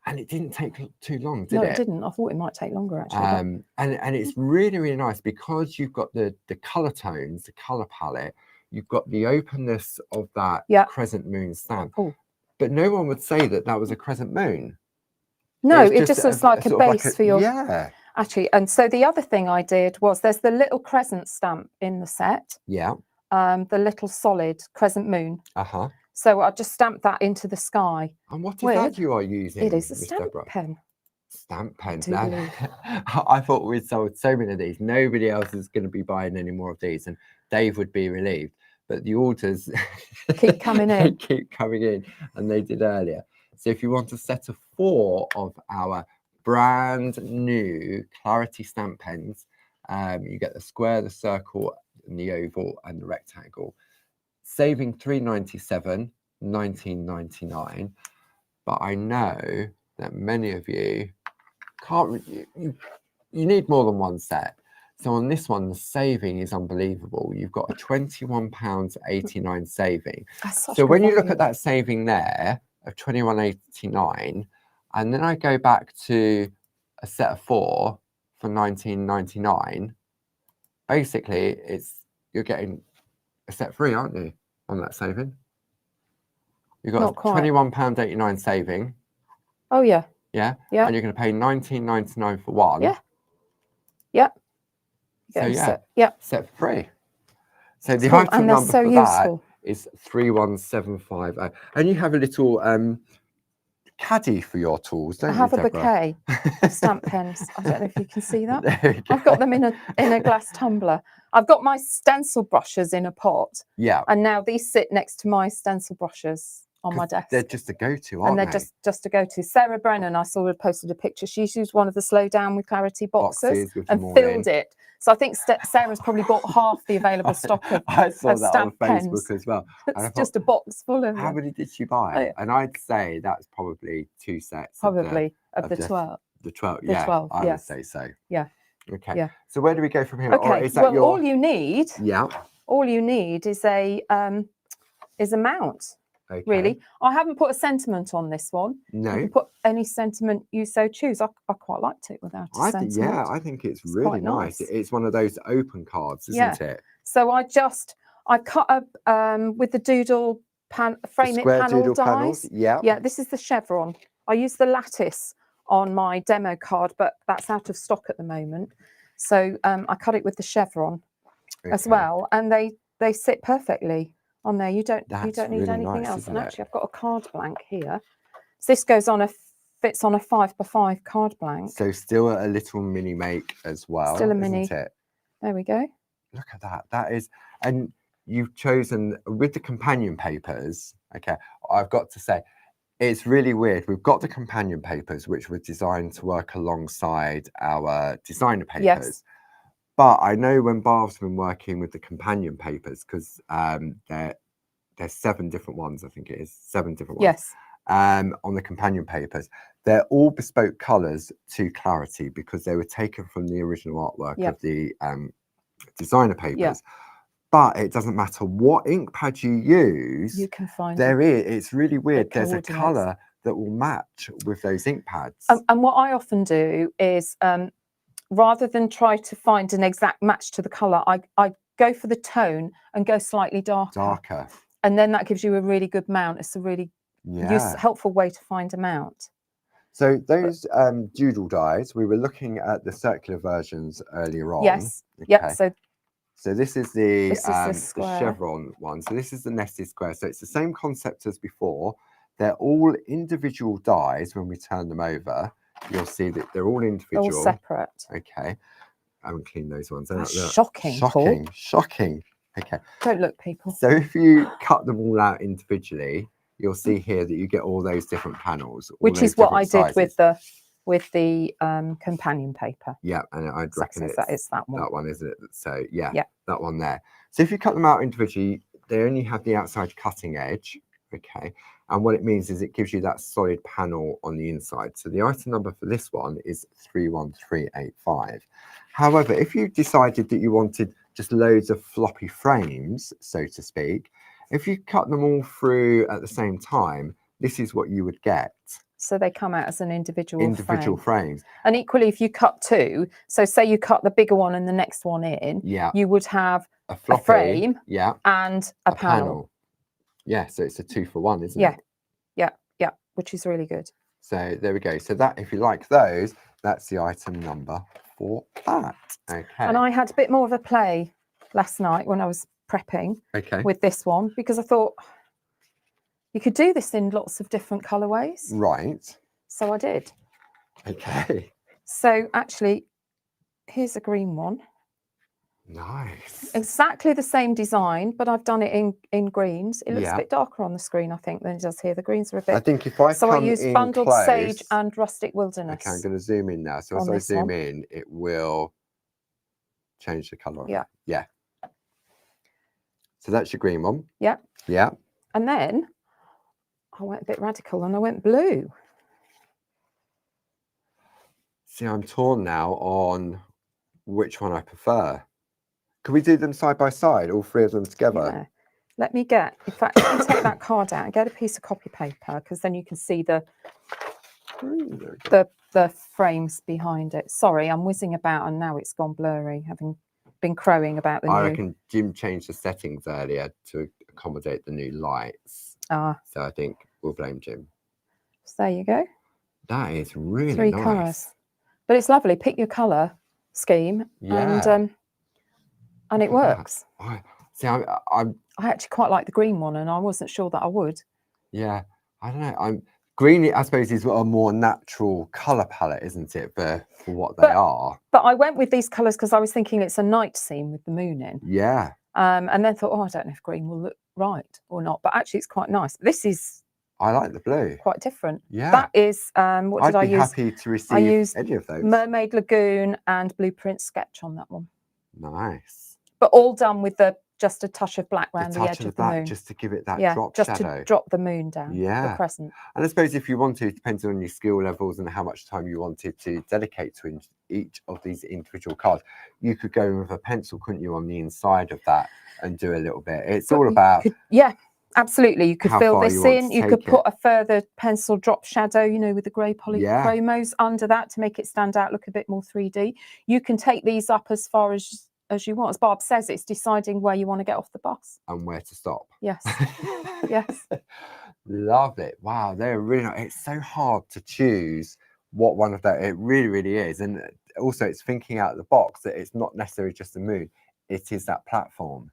Speaker 1: And it didn't take too long, did it?
Speaker 2: No, it didn't. I thought it might take longer, actually.
Speaker 1: And it's really, really nice because you've got the colour tones, the colour palette. You've got the openness of that crescent moon stamp.
Speaker 2: Oh.
Speaker 1: But no one would say that was a crescent moon.
Speaker 2: No, it just looks like a base for your...
Speaker 1: Yeah.
Speaker 2: Actually, and so the other thing I did was there's the little crescent stamp in the set.
Speaker 1: Yeah.
Speaker 2: The little solid crescent moon.
Speaker 1: Uh-huh.
Speaker 2: So I just stamped that into the sky.
Speaker 1: And what is that you are using?
Speaker 2: It is a stamp pen.
Speaker 1: Stamp pen. I thought we'd sold so many of these. Nobody else is going to be buying any more of these, and Dave would be relieved. But the orders
Speaker 2: keep coming in.
Speaker 1: Keep coming in, and they did earlier. So if you want a set of 4 of our brand new Clarity stamp pens, you get the square, the circle, and the oval, and the rectangle. Saving $3.97, $19.99, but I know that many of you can't. You need more than one set. So on this one, the saving is unbelievable. You've got a £21.89 saving. So when you look at that saving there of $21.89, and then I go back to a set of 4 for $19.99, basically you're getting a set free, aren't you, on that saving? You've got a £21.89 saving.
Speaker 2: Oh, yeah.
Speaker 1: Yeah?
Speaker 2: Yeah.
Speaker 1: And you're going to pay $19.99 for one.
Speaker 2: Yeah. Yeah.
Speaker 1: So, set free. So the
Speaker 2: cool.
Speaker 1: item number for that is 31750. And you have a little caddy for your tools, don't you,
Speaker 2: I have
Speaker 1: Deborah?
Speaker 2: a bouquet of stamp pens. I don't know if you can see that. I've got them in a glass tumbler. I've got my stencil brushes in a pot.
Speaker 1: Yeah.
Speaker 2: And now these sit next to my stencil brushes on my desk.
Speaker 1: They're just a go-to, aren't they?
Speaker 2: And they're just a go-to. Sarah Brennan, I saw her posted a picture. She's used one of the Slow Down with Clarity boxes and filled it. So I think Sarah's probably bought half the available stock of
Speaker 1: I saw that on Facebook
Speaker 2: pens.
Speaker 1: as well.
Speaker 2: It's just a box full of
Speaker 1: how many did she buy? And I'd say that's probably 2 sets.
Speaker 2: Probably of the 12.
Speaker 1: The 12,
Speaker 2: the
Speaker 1: yeah.
Speaker 2: 12,
Speaker 1: I would say so.
Speaker 2: Yeah.
Speaker 1: Okay.
Speaker 2: Yeah.
Speaker 1: So where do we go from here?
Speaker 2: Okay.
Speaker 1: Or is that
Speaker 2: all you need.
Speaker 1: Yeah.
Speaker 2: All you need is a mount. Okay. Really, I haven't put a sentiment on this one.
Speaker 1: No.
Speaker 2: You can put any sentiment you so choose. I quite liked it without a sentiment.
Speaker 1: Yeah, I think it's really nice. It's one of those open cards, isn't it?
Speaker 2: So I cut up with the doodle frame it panel dies.
Speaker 1: Yeah.
Speaker 2: Yeah, this is the chevron. I use the lattice on my demo card, but that's out of stock at the moment. So I cut it with the chevron as well, and they sit perfectly on there. You don't need really anything else. And actually, I've got a card blank here. So this fits on a 5x5 card blank.
Speaker 1: So still a little mini make as well.
Speaker 2: Still a mini.
Speaker 1: Isn't it?
Speaker 2: There we go.
Speaker 1: Look at that. That is, and you've chosen with the companion papers. Okay, I've got to say, it's really weird. We've got the companion papers, which were designed to work alongside our designer papers. Yes. But I know when Barb's been working with the companion papers, because there's 7 different ones, I think it is 7 different ones.
Speaker 2: Yes.
Speaker 1: On the companion papers, they're all bespoke colours to Clarity because they were taken from the original artwork of the designer papers. but it doesn't matter what ink pad you use.
Speaker 2: You can find
Speaker 1: it's really weird. There's a
Speaker 2: coordinates.
Speaker 1: colour that will match with those ink pads.
Speaker 2: And what I often do is, rather than try to find an exact match to the colour, I go for the tone and go slightly darker. And then that gives you a really good mount. It's a really helpful way to find a mount.
Speaker 1: So those doodle dies, we were looking at the circular versions earlier on.
Speaker 2: Yes. Okay. Yep.
Speaker 1: So this is the chevron one. So this is the nested square. So it's the same concept as before. They're all individual dies. When we turn them over, you'll see that they're all individual.
Speaker 2: All separate.
Speaker 1: Okay. I haven't cleaned those ones.
Speaker 2: Shocking, Paul.
Speaker 1: Shocking. Okay.
Speaker 2: Don't look, people.
Speaker 1: So if you cut them all out individually, you'll see here that you get all those different panels.
Speaker 2: Which is what I did with the companion paper.
Speaker 1: Yeah, and I'd reckon
Speaker 2: it's that one.
Speaker 1: That one, isn't it? So yeah, that one there. So if you cut them out individually, they only have the outside cutting edge. Okay. And what it means is it gives you that solid panel on the inside. So the item number for this one is 31385. However, if you decided that you wanted just loads of floppy frames, so to speak, if you cut them all through at the same time, this is what you would get.
Speaker 2: So they come out as an individual
Speaker 1: frames.
Speaker 2: And equally, if you cut two, so say you cut the bigger one and the next one in, you would have a frame and a panel.
Speaker 1: Yeah, so it's a 2-for-1, isn't it?
Speaker 2: Yeah, which is really good.
Speaker 1: So there we go. So that, if you like those, that's the item number for that. Okay.
Speaker 2: And I had a bit more of a play last night when I was prepping with this one, because I thought you could do this in lots of different colourways.
Speaker 1: Right.
Speaker 2: So I did.
Speaker 1: Okay.
Speaker 2: So actually, here's a green one.
Speaker 1: Nice.
Speaker 2: Exactly the same design, but I've done it in greens. It looks a bit darker on the screen, I think, than it does here. The greens are a bit...
Speaker 1: I think if I
Speaker 2: I use bundled sage and rustic wilderness.
Speaker 1: Okay, I'm going to zoom in now. So as I zoom in, it will change the colour. Yeah. So that's your green one.
Speaker 2: Yeah.
Speaker 1: Yeah.
Speaker 2: And then I went a bit radical and I went blue.
Speaker 1: See, I'm torn now on which one I prefer. Can we do them side by side, all three of them together?
Speaker 2: Yeah. Let me get, in fact, let me take that card out and get a piece of copy paper, because then you can see the frames behind it. Sorry, I'm whizzing about and now it's gone blurry, having been crowing about the new...
Speaker 1: I reckon Jim changed the settings earlier to accommodate the new lights. So I think we'll blame Jim.
Speaker 2: So there you go.
Speaker 1: That is really
Speaker 2: Three
Speaker 1: nice.
Speaker 2: colours. But it's lovely. Pick your colour scheme and it works.
Speaker 1: See, I
Speaker 2: actually quite like the green one, and I wasn't sure that I would.
Speaker 1: Yeah, I don't know. Green, I suppose, is a more natural colour palette, isn't it, for what they are? But
Speaker 2: I went with these colours because I was thinking it's a night scene with the moon in.
Speaker 1: Yeah.
Speaker 2: And then thought, I don't know if green will look right or not, but actually it's quite nice. This is...
Speaker 1: I like the blue.
Speaker 2: Quite different.
Speaker 1: Yeah.
Speaker 2: That is, what did I use?
Speaker 1: I'd be happy to receive any of those.
Speaker 2: Mermaid Lagoon and Blueprint Sketch on that one.
Speaker 1: Nice.
Speaker 2: But all done with just a touch of black around the edge of the moon.
Speaker 1: Just to give it that drop
Speaker 2: just
Speaker 1: shadow.
Speaker 2: To drop the moon down. The crescent.
Speaker 1: And I suppose if you wanted, depending on your skill levels and how much time you wanted to dedicate to each of these individual cards, you could go with a pencil, couldn't you, on the inside of that and do a little bit. It's all about...
Speaker 2: Absolutely. You could fill this in. You could put a further pencil drop shadow, you know, with the grey polychromos under that to make it stand out, look a bit more 3D. You can take these up as far as you want. As Barb says, it's deciding where you want to get off the bus.
Speaker 1: And where to stop.
Speaker 2: Yes. Yes.
Speaker 1: Love it. Wow, they're really nice. It's so hard to choose what one of that. It really, really is. And also it's thinking out of the box that it's not necessarily just the moon. It is that platform.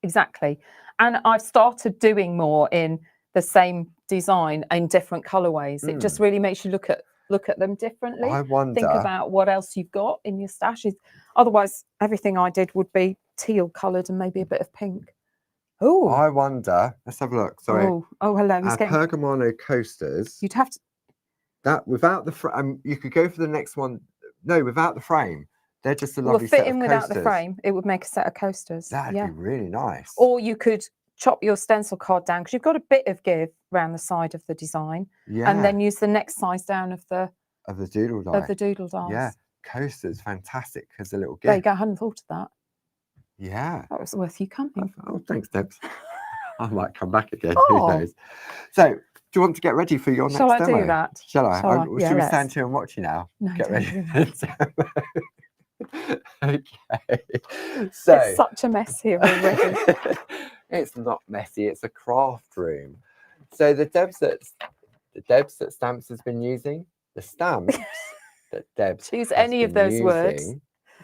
Speaker 2: Exactly. And I've started doing more in the same design in different colorways. It just really makes you look at them differently.
Speaker 1: I wonder.
Speaker 2: Think about what else you've got in your stash. Otherwise, everything I did would be teal coloured and maybe a bit of pink. Oh,
Speaker 1: I wonder. Let's have a look. Sorry.
Speaker 2: Oh, hello.
Speaker 1: Our Pergamano coasters.
Speaker 2: You'd have to.
Speaker 1: That without the frame. You could go for the next one. No, without the frame. They're just a lovely set of coasters.
Speaker 2: Fit in without the frame. It would make a set of coasters.
Speaker 1: That'd be really nice.
Speaker 2: Or you could chop your stencil card down, because you've got a bit of give around the side of the design. Yeah. And then use the next size down of the doodle die.
Speaker 1: Yeah. Coasters, fantastic as a little gift.
Speaker 2: There you go. I hadn't thought of that.
Speaker 1: Yeah.
Speaker 2: That was worth you coming.
Speaker 1: Oh, thanks, Debs. I might come back again.
Speaker 2: Oh.
Speaker 1: Who knows? So, do you want to get ready for your
Speaker 2: Shall
Speaker 1: next
Speaker 2: I
Speaker 1: demo?
Speaker 2: do that?
Speaker 1: Shall I?
Speaker 2: Shall I? Yeah,
Speaker 1: Should we
Speaker 2: let's.
Speaker 1: stand here and watch you now?
Speaker 2: No,
Speaker 1: Get
Speaker 2: don't
Speaker 1: ready
Speaker 2: do
Speaker 1: for the demo. Okay. So
Speaker 2: it's such a mess here already.
Speaker 1: It's not messy. It's a craft room. So the Debs that Stamps has been using, the stamps that Debs
Speaker 2: Choose
Speaker 1: has
Speaker 2: any of
Speaker 1: been
Speaker 2: those words.
Speaker 1: using.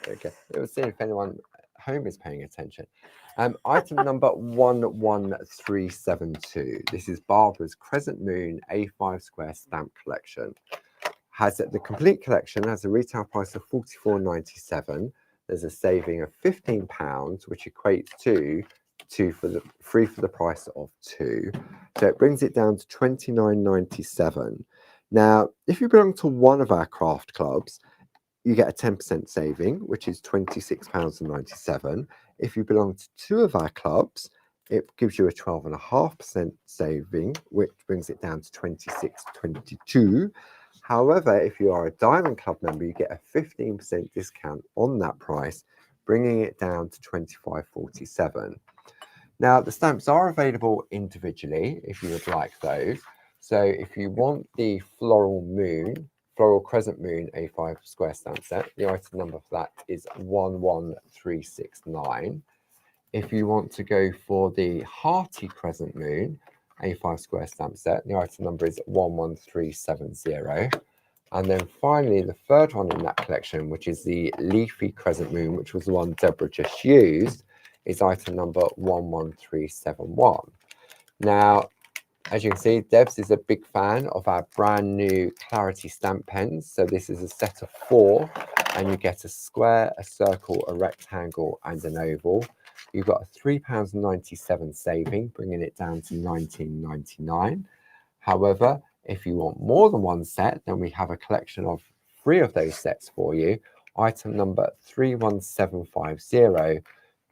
Speaker 1: Okay, we'll see if anyone at home is paying attention. Item number 11372. This is Barbara's Crescent Moon A5 square stamp collection. The complete collection has a retail price of £44.97. There's a saving of £15, which equates to three for the price of two. So it brings it down to £29.97. Now, if you belong to one of our craft clubs, you get a 10% saving, which is £26.97. If you belong to two of our clubs, it gives you a 12.5% saving, which brings it down to £26.22. However, if you are a Diamond Club member, you get a 15% discount on that price, bringing it down to £25.47. Now, the stamps are available individually if you would like those. So if you want the Floral Crescent Moon A5 square stamp set, the item number for that is 11369. If you want to go for the Hearty Crescent Moon A5 square stamp set, the item number is 11370. And then finally, the third one in that collection, which is the Leafy Crescent Moon, which was the one Deborah just used, is item number 11371. Now, as you can see, Debs is a big fan of our brand new Clarity stamp pens. So this is a set of 4, and you get a square, a circle, a rectangle, and an oval. You've got a £3.97 saving, bringing it down to £19.99. However, if you want more than one set, then we have a collection of 3 of those sets for you. Item number 31750,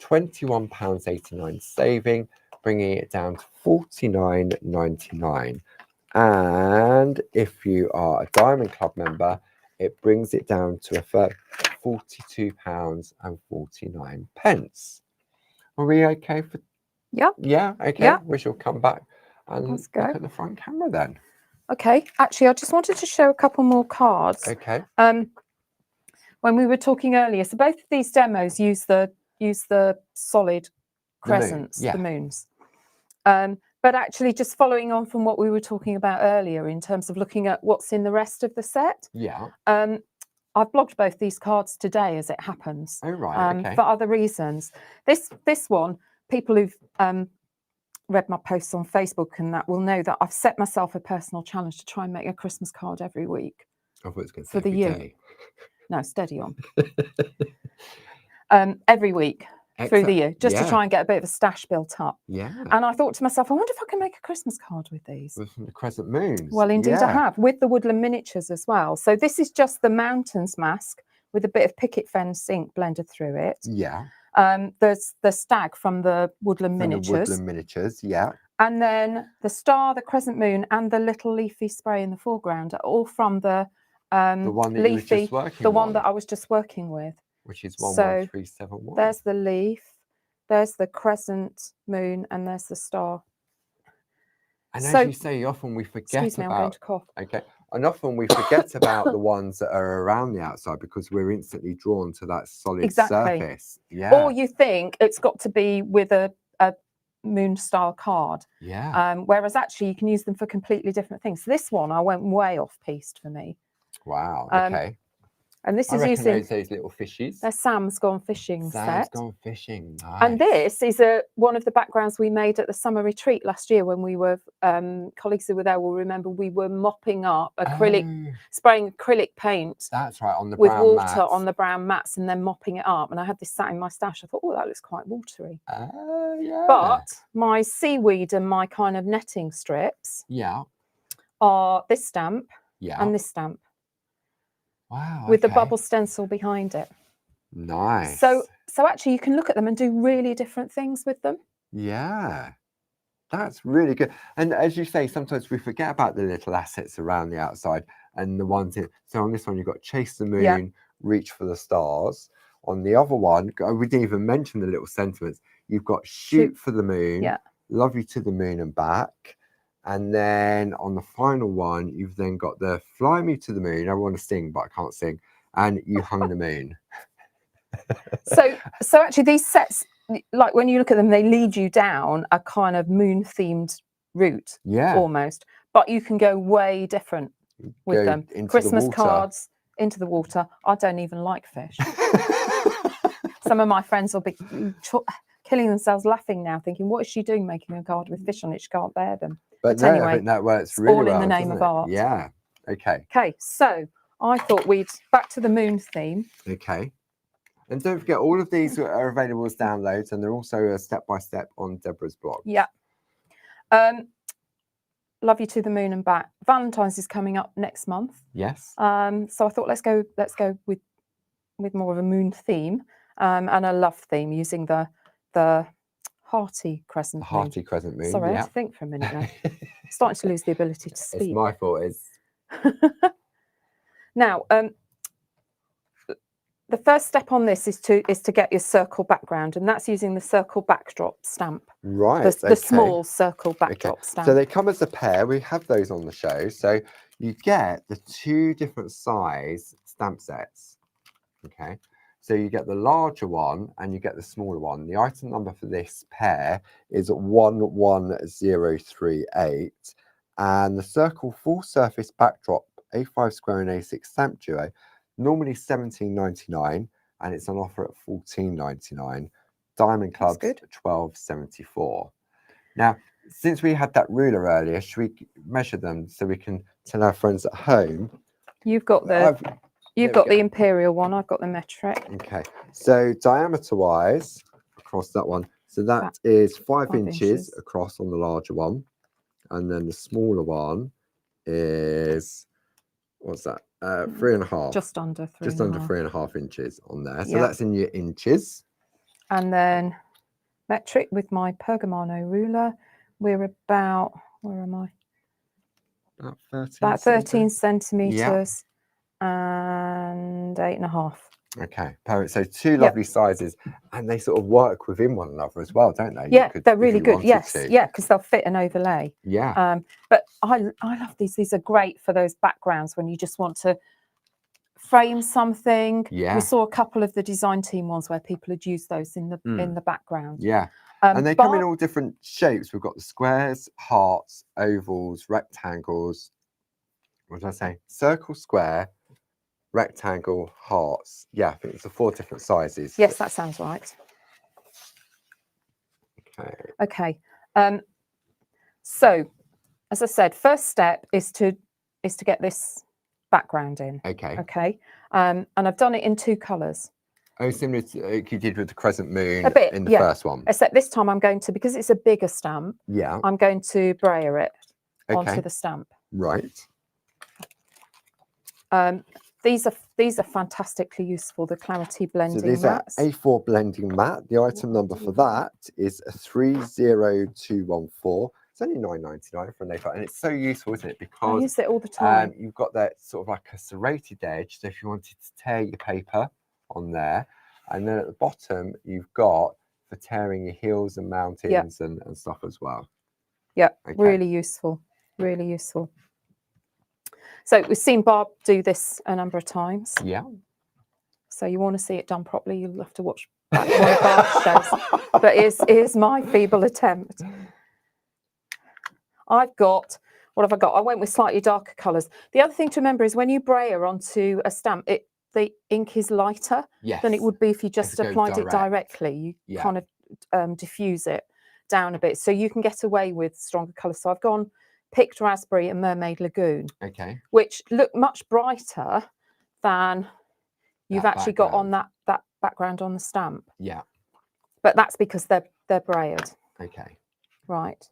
Speaker 1: £21.89 saving, bringing it down to £49.99. And if you are a Diamond Club member, it brings it down to a £42.49. Are we okay for?
Speaker 2: Yep.
Speaker 1: Yeah, okay.
Speaker 2: Yep.
Speaker 1: We shall come back and
Speaker 2: Let's
Speaker 1: look
Speaker 2: go.
Speaker 1: at the front camera then.
Speaker 2: Okay, actually, I just wanted to show a couple more cards.
Speaker 1: Okay.
Speaker 2: When we were talking earlier, so both of these demos use the solid crescents, the moons. But actually, just following on from what we were talking about earlier in terms of looking at what's in the rest of the set.
Speaker 1: Yeah.
Speaker 2: I've blogged both these cards today, as it happens.
Speaker 1: Oh, right. Okay.
Speaker 2: For other reasons. This one, people who've read my posts on Facebook and that will know that I've set myself a personal challenge to try and make a Christmas card every week.
Speaker 1: I thought it was going to say
Speaker 2: for the
Speaker 1: every
Speaker 2: year.
Speaker 1: day.
Speaker 2: No, steady on. Every week through the year, just to try and get a bit of a stash built up.
Speaker 1: Yeah.
Speaker 2: And I thought to myself, I wonder if I can make a Christmas card with these.
Speaker 1: With the Crescent Moons.
Speaker 2: Well, indeed I have, with the woodland miniatures as well. So this is just the mountains mask with a bit of picket fence ink blended through it.
Speaker 1: Yeah.
Speaker 2: There's the stag from the woodland miniatures.
Speaker 1: The woodland miniatures, yeah.
Speaker 2: And then the star, the crescent moon, and the little leafy spray in the foreground are all from the
Speaker 1: one that
Speaker 2: Leafy,
Speaker 1: you were just working
Speaker 2: the one
Speaker 1: on,
Speaker 2: that I was just working with.
Speaker 1: which is 11371.
Speaker 2: There's the leaf, there's the crescent moon, and there's the star.
Speaker 1: And as you say, often we forget
Speaker 2: excuse me, I'm going to cough.
Speaker 1: Okay. And often we forget about the ones that are around the outside because we're instantly drawn to that solid surface. Yeah.
Speaker 2: Or you think it's got to be with a moon style card.
Speaker 1: Yeah.
Speaker 2: Whereas actually you can use them for completely different things. So this one I went way off piste for me.
Speaker 1: Wow. Okay.
Speaker 2: And this
Speaker 1: is
Speaker 2: using
Speaker 1: those little fishies.
Speaker 2: They're Sam's Gone Fishing set.
Speaker 1: Sam's Gone Fishing. Nice.
Speaker 2: And this is one of the backgrounds we made at the summer retreat last year when we were colleagues who were there will remember we were mopping up acrylic, spraying acrylic paint.
Speaker 1: That's right, on the
Speaker 2: with
Speaker 1: brown
Speaker 2: water
Speaker 1: mats.
Speaker 2: on the brown mats and then mopping it up. And I had this sat in my stash. I thought, oh, that looks quite watery.
Speaker 1: Yeah.
Speaker 2: But my seaweed and my kind of netting strips are this stamp and this stamp.
Speaker 1: Wow.
Speaker 2: With the bubble stencil behind it.
Speaker 1: Nice.
Speaker 2: So actually you can look at them and do really different things with them.
Speaker 1: Yeah. That's really good. And as you say, sometimes we forget about the little assets around the outside and the ones in. So on this one, you've got Chase the Moon, Reach for the Stars. On the other one, we didn't even mention the little sentiments. You've got shoot for the moon, love you to the moon and back. And then on the final one, you've then got the fly me to the moon. I want to sing, but I can't sing. And you hung the moon.
Speaker 2: So actually these sets, like when you look at them, they lead you down a kind of moon themed route, almost. But you can go way different with them. Christmas cards, into the water. I don't even like fish. Some of my friends will be killing themselves laughing now, thinking, what is she doing making a card with fish on it? She can't bear them.
Speaker 1: But no, anyway, I think that works really well.
Speaker 2: All in the name of art.
Speaker 1: Yeah. Okay.
Speaker 2: Okay, so I thought we'd back to the moon theme.
Speaker 1: Okay. And don't forget, all of these are available as downloads, and they're also step-by-step on Deborah's blog.
Speaker 2: Yeah. Love you to the moon and back. Valentine's is coming up next month.
Speaker 1: Yes.
Speaker 2: So I thought let's go with more of a moon theme and a love theme using the hearty crescent moon.
Speaker 1: Hearty crescent moon.
Speaker 2: Sorry, I had to think for a minute now. Starting to lose the ability to speak.
Speaker 1: It's my fault.
Speaker 2: Now, the first step on this is to get your circle background, and that's using the circle backdrop stamp.
Speaker 1: Right.
Speaker 2: The small circle backdrop stamp.
Speaker 1: So they come as a pair. We have those on the show. So you get the 2 different size stamp sets. Okay. So you get the larger one and you get the smaller one. The item number for this pair is 11038, and the circle full surface backdrop A5 square and A6 stamp duo, normally $17.99, and it's on offer at $14.99. Diamond clubs $12.74. Now, since we had that ruler earlier, should we measure them so we can tell our friends at home?
Speaker 2: You've got the imperial one. I've got the metric.
Speaker 1: Okay, so diameter wise across that one, so that is 5 inches across on the larger one, and then the smaller one is, what's that? 3.5.
Speaker 2: Just under 3.
Speaker 1: Just under 3.5 inches on there. So that's in your inches.
Speaker 2: And then metric with my Pergamano ruler, we're about, where am I?
Speaker 1: About
Speaker 2: 13 centimeters and 8.5.
Speaker 1: Okay, perfect. So 2 lovely sizes, and they sort of work within one another as well, don't they?
Speaker 2: Yeah, they're really good. Yes, yeah, because they'll fit an overlay.
Speaker 1: Yeah.
Speaker 2: But I love these. These are great for those backgrounds when you just want to frame something.
Speaker 1: Yeah.
Speaker 2: We saw a couple of the design team ones where people had used those in the background.
Speaker 1: Yeah. And they come in all different shapes. We've got the squares, hearts, ovals, rectangles. What did I say? Circle, square, rectangle, hearts. Yeah, I think it's the 4 different sizes.
Speaker 2: Yes, that sounds right. Okay. So, as I said, first step is to get this background in. Okay. And I've done it in 2 colours.
Speaker 1: Oh, similar to you did with the crescent moon in the first one.
Speaker 2: Except this time I'm going to, because it's a bigger stamp, I'm going to brayer it onto the stamp.
Speaker 1: Right.
Speaker 2: These are fantastically useful, the clarity blending mats.
Speaker 1: So these are A4 blending mat. The item number for that is 30214. It's only $9.99 for an A5, and it's so useful, isn't it? Because
Speaker 2: I use it all the time.
Speaker 1: You've got that sort of like a serrated edge. So if you wanted to tear your paper on there, and then at the bottom you've got for tearing your heels and mountings and stuff as well. Yeah,
Speaker 2: really useful. Really useful. So we've seen Barb do this a number of times.
Speaker 1: Yeah.
Speaker 2: So you want to see it done properly, you'll have to watch back one of Barb's shows. But here's my feeble attempt. I've got, what have I got? I went with slightly darker colours. The other thing to remember is when you brayer onto a stamp, the ink is lighter than it would be if you just applied it directly. You kind of diffuse it down a bit. So you can get away with stronger colours. So I've gone picked raspberry and mermaid lagoon, which look much brighter than you've actually got on that background on the stamp.
Speaker 1: Yeah.
Speaker 2: But that's because they're brayered.
Speaker 1: Okay.
Speaker 2: Right.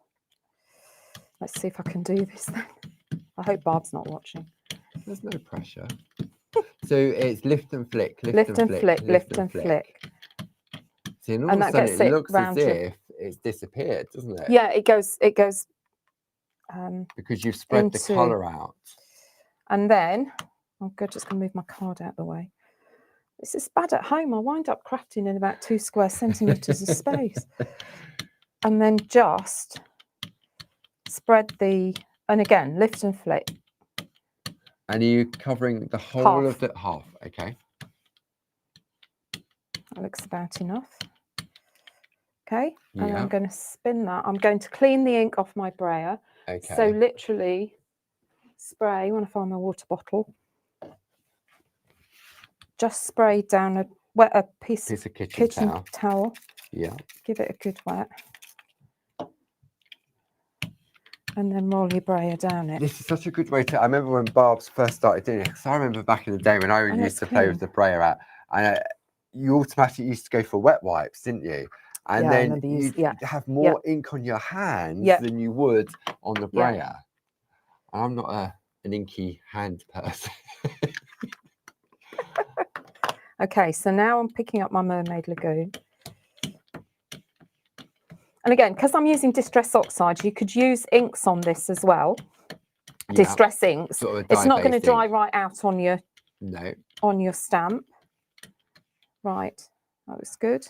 Speaker 2: Let's see if I can do this then. I hope Barb's not watching.
Speaker 1: There's no pressure. So it's lift and flick,
Speaker 2: lift and flick, lift and flick.
Speaker 1: See, and all of a sudden it looks as if it's disappeared, doesn't it?
Speaker 2: Yeah, it goes.
Speaker 1: Because you've spread the colour out.
Speaker 2: And then, I'm just going to move my card out of the way. This is bad at home. I wind up crafting in about 2 square centimetres of space. And then just spread and again, lift and flick.
Speaker 1: And are you covering the whole of the half? Okay.
Speaker 2: That looks about enough. Okay, and
Speaker 1: Yeah.
Speaker 2: I'm going to spin that. I'm going to clean the ink off my brayer.
Speaker 1: Okay.
Speaker 2: So literally spray, when I find my water bottle, just spray down a piece of kitchen towel.
Speaker 1: Yeah.
Speaker 2: Give it a good wet. And then roll your brayer down it.
Speaker 1: This is such a good way to. I remember when Barb's first started doing it, because I remember back in the day when I used to play with the brayer out, and you automatically used to go for wet wipes, didn't you? And then you'd have more ink on your hands than you would on the brayer. And I'm not an inky hand person.
Speaker 2: Okay, so now I'm picking up my Mermaid Lagoon. And again, because I'm using Distress Oxide, you could use inks on this as well. Yeah. Distress inks. Sort of it's not going to dry right out on your stamp. Right, that looks good.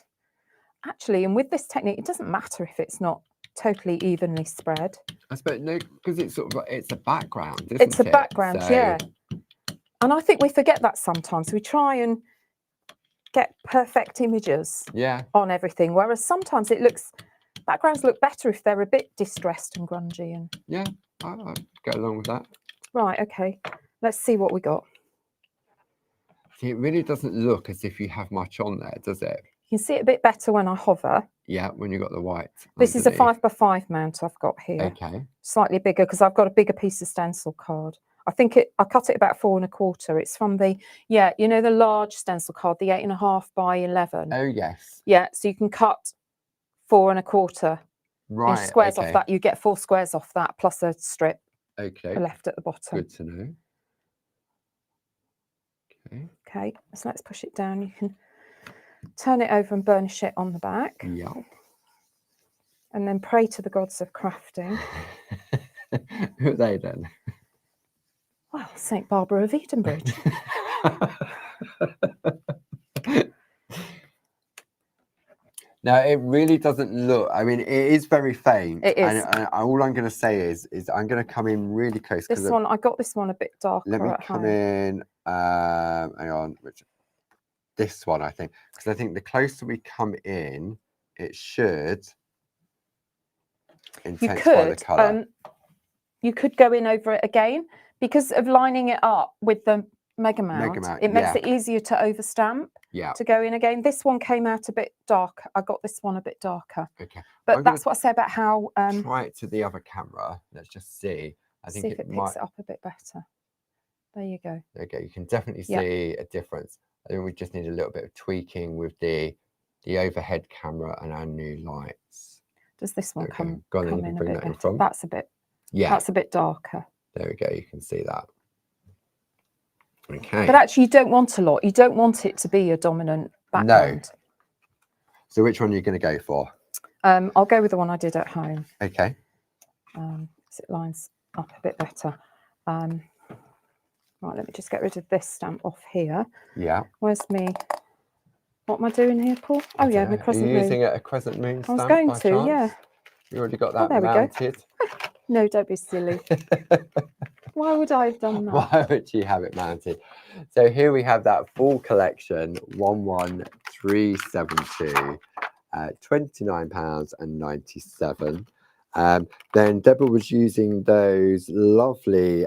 Speaker 2: Actually, and with this technique, it doesn't matter if it's not totally evenly spread.
Speaker 1: I suppose no, because it's sort of it's a background.
Speaker 2: It's a background, yeah. And I think we forget that sometimes. We try and get perfect images on everything, whereas sometimes backgrounds look better if they're a bit distressed and grungy. And
Speaker 1: yeah, I'll go along with that.
Speaker 2: Right, okay. Let's see what we got.
Speaker 1: See, it really doesn't look as if you have much on there, does it?
Speaker 2: You can see it a bit better when I hover.
Speaker 1: Yeah, when you've got the white.
Speaker 2: This is a 5x5 mount I've got here.
Speaker 1: Okay.
Speaker 2: Slightly bigger because I've got a bigger piece of stencil card. I cut it about 4 1/4. It's from the the large stencil card, the 8.5 by 11.
Speaker 1: Oh yes.
Speaker 2: Yeah, so you can cut 4 1/4 inch squares off that. You get 4 squares off that plus a strip.
Speaker 1: Okay.
Speaker 2: Left at the bottom.
Speaker 1: Good to know. Okay.
Speaker 2: Okay, so let's push it down. You can turn it over and burnish it on the back.
Speaker 1: Yep.
Speaker 2: And then pray to the gods of crafting.
Speaker 1: Who are they then?
Speaker 2: Well, St. Barbara of Edenbridge.
Speaker 1: Now, it really doesn't look, I mean, it is very faint.
Speaker 2: It is.
Speaker 1: And all I'm going to say is I'm going to come in really close.
Speaker 2: I got this one a bit darker.
Speaker 1: Let me come in, hang on, this one, I think. Because I think the closer we come in, it should intensify the colour.
Speaker 2: You could go in over it again. Because of lining it up with the Mega Mount, it makes it easier to overstamp. Yeah. To go in again. This one came out a bit dark. I got this one a bit darker.
Speaker 1: Okay.
Speaker 2: But that's what I say about how.
Speaker 1: Try it to the other camera. Let's just see. I think
Speaker 2: see if it picks it up a bit better. There you go.
Speaker 1: There you go. You can definitely see a difference. I think we just need a little bit of tweaking with the overhead camera and our new lights.
Speaker 2: Does this one come in a bit
Speaker 1: better?
Speaker 2: That's a bit. Yeah. That's a bit darker.
Speaker 1: There we go. You can see that. Okay.
Speaker 2: But actually, you don't want a lot. You don't want it to be a dominant background. No.
Speaker 1: So which one are you going to go for?
Speaker 2: I'll go with the one I did at home.
Speaker 1: Okay.
Speaker 2: So it lines up a bit better. Right, let me just get rid of this stamp off here.
Speaker 1: Yeah.
Speaker 2: Where's me? What am I doing here, Paul? Oh, yeah, my crescent moon.
Speaker 1: Are you using a crescent moon stamp?
Speaker 2: I was going to, yeah.
Speaker 1: You already got that mounted.
Speaker 2: No, don't be silly. Why would I have done that?
Speaker 1: Why would you have it mounted? So here we have that full collection, 11372, £29.97. Then Deborah was using those lovely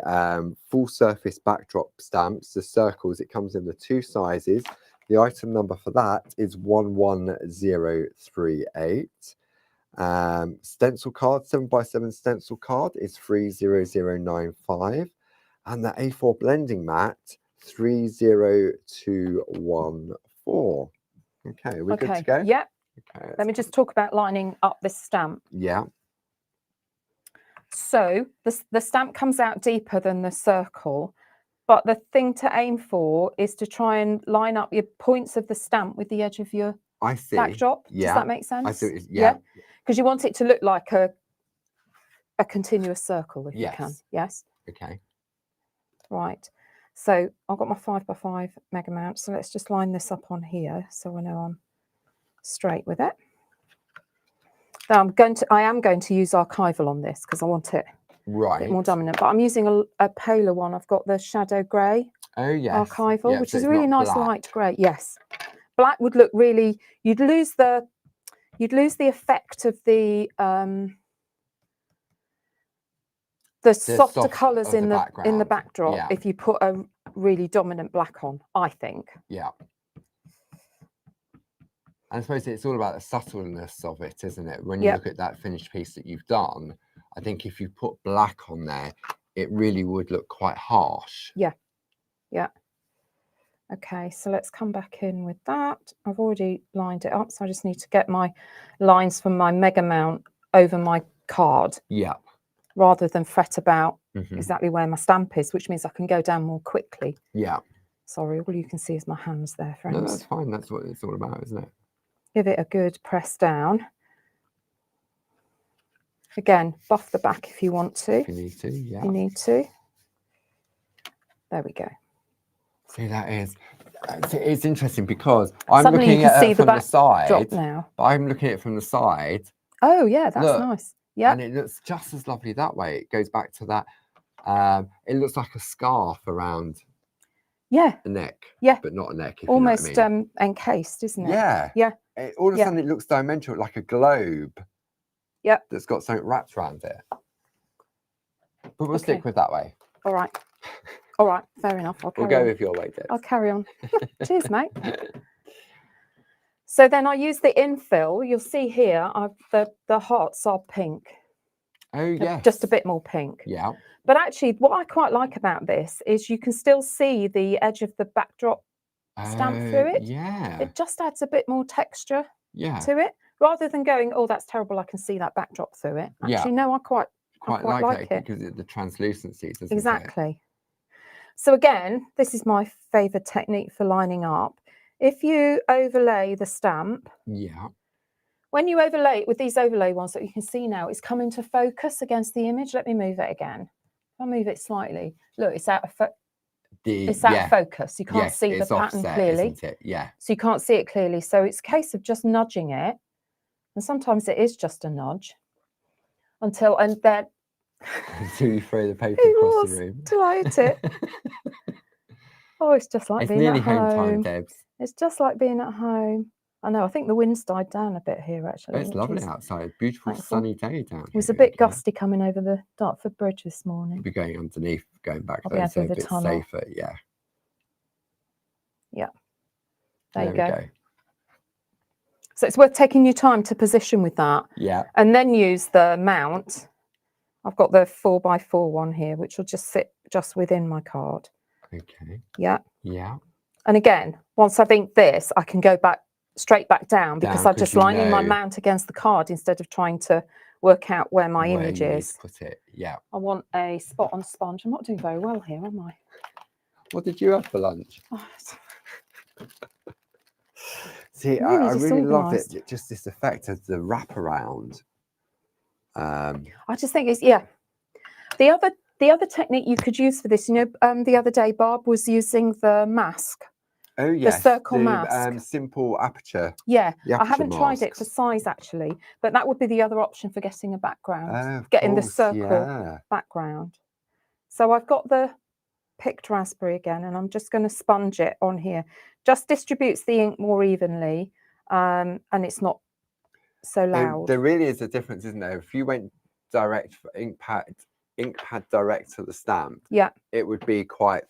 Speaker 1: full surface backdrop stamps, the circles. It comes in the 2 sizes. The item number for that is 11038. Stencil card, 7x7 stencil card is 30095, and the A4 blending mat 30214. Okay, we're good to go.
Speaker 2: Yeah. Okay, let me just talk about lining up this stamp.
Speaker 1: Yeah.
Speaker 2: So the stamp comes out deeper than the circle, but the thing to aim for is to try and line up your points of the stamp with the edge of your backdrop.
Speaker 1: Yeah.
Speaker 2: Does that make sense?
Speaker 1: I see. Yeah.
Speaker 2: Because you want it to look like a continuous circle if you can. Yes.
Speaker 1: Okay.
Speaker 2: Right. So I've got my 5x5 mega mount. So let's just line this up on here so I know I'm straight with it. Now I am going to use archival on this because I want it a bit more dominant. But I'm using a polar one. I've got the shadow grey archival, which is a really nice light grey. Yes, black would look really. You'd lose the effect of the softer colours in the backdrop if you put a really dominant black on, I think.
Speaker 1: Yeah. And I suppose it's all about the subtleness of it, isn't it? When you look at that finished piece that you've done, I think if you put black on there, it really would look quite harsh.
Speaker 2: Yeah. Yeah. Okay, so let's come back in with that. I've already lined it up, so I just need to get my lines from my mega mount over my card.
Speaker 1: Yeah.
Speaker 2: Rather than fret about exactly where my stamp is, which means I can go down more quickly.
Speaker 1: Yeah.
Speaker 2: Sorry, all you can see is my hands there, friends.
Speaker 1: No, that's fine. That's what it's all about, isn't it?
Speaker 2: Give it a good press down. Again, buff the back if you want to.
Speaker 1: If you need to, yeah.
Speaker 2: You need to. There we go.
Speaker 1: See, it's interesting because I'm looking at it from the side
Speaker 2: now.
Speaker 1: But I'm looking at it from the side.
Speaker 2: Oh, yeah, that's nice. Yeah.
Speaker 1: And it looks just as lovely that way. It goes back to that. It looks like a scarf around the neck.
Speaker 2: Yeah.
Speaker 1: But not a neck. If
Speaker 2: almost
Speaker 1: you know what I mean.
Speaker 2: Encased, isn't it?
Speaker 1: Yeah.
Speaker 2: Yeah.
Speaker 1: All of a sudden it looks dimensional, like a globe.
Speaker 2: Yeah.
Speaker 1: That's got something wrapped around it. But we'll stick with that way.
Speaker 2: All right. All right. Fair enough.
Speaker 1: We'll go with your way, Deb.
Speaker 2: I'll carry on. Cheers, mate. So then I use the infill. You'll see here, the hearts are pink.
Speaker 1: Oh, yeah.
Speaker 2: Just a bit more pink.
Speaker 1: Yeah.
Speaker 2: But actually, what I quite like about this is you can still see the edge of the backdrop stamp through it.
Speaker 1: Yeah.
Speaker 2: It just adds a bit more texture
Speaker 1: to
Speaker 2: it. Rather than going, oh, that's terrible, I can see that backdrop through it. Actually, no, I quite like it.
Speaker 1: Because of the translucency, doesn't it?
Speaker 2: Exactly. So again, this is my favourite technique for lining up. If you overlay the stamp, when you overlay it with these overlay ones that you can see now, it's come into focus against the image. Let me move it again. If I move it slightly, look, it's out of focus. You can't see the pattern clearly.
Speaker 1: Isn't it? Yeah.
Speaker 2: So you can't see it clearly. So it's a case of just nudging it. And sometimes it is just a nudge. Until you
Speaker 1: throw the paper across the room.
Speaker 2: To light it. Oh, it's just like being at home.
Speaker 1: It's nearly home time, Debs.
Speaker 2: It's just like being at home. I know. I think the wind's died down a bit here, actually.
Speaker 1: It's lovely outside. Beautiful sunny day down here.
Speaker 2: It was a bit gusty coming over the Dartford Bridge this morning.
Speaker 1: We'll be going underneath, going back
Speaker 2: there, so a bit
Speaker 1: safer. Yeah.
Speaker 2: Yeah. There you go. So it's worth taking your time to position with that.
Speaker 1: Yeah.
Speaker 2: And then use the mount. I've got the 4x4 one here, which will just sit just within my card.
Speaker 1: Okay.
Speaker 2: Yeah.
Speaker 1: Yeah.
Speaker 2: And again, once I ink this, I can go straight back down because I'm just lining my mount against the card instead of trying to work out where my image is.
Speaker 1: Put it. Yeah.
Speaker 2: I want a spot on sponge. I'm not doing very well here, am I?
Speaker 1: What did you have for lunch?
Speaker 2: Oh,
Speaker 1: see, I really love it. Just this effect of the wraparound.
Speaker 2: I just think it's the other technique you could use for this. You know, the other day Barb was using the mask.
Speaker 1: Oh yes,
Speaker 2: the circle mask.
Speaker 1: Simple aperture.
Speaker 2: Yeah, I haven't tried it for size actually, but that would be the other option for getting a background, getting the circle background. So I've got the picked raspberry again, and I'm just going to sponge it on here. Just distributes the ink more evenly, and it's not so loud.
Speaker 1: There really is a difference, isn't there? If you went direct for ink pad direct to the stamp, it would be quite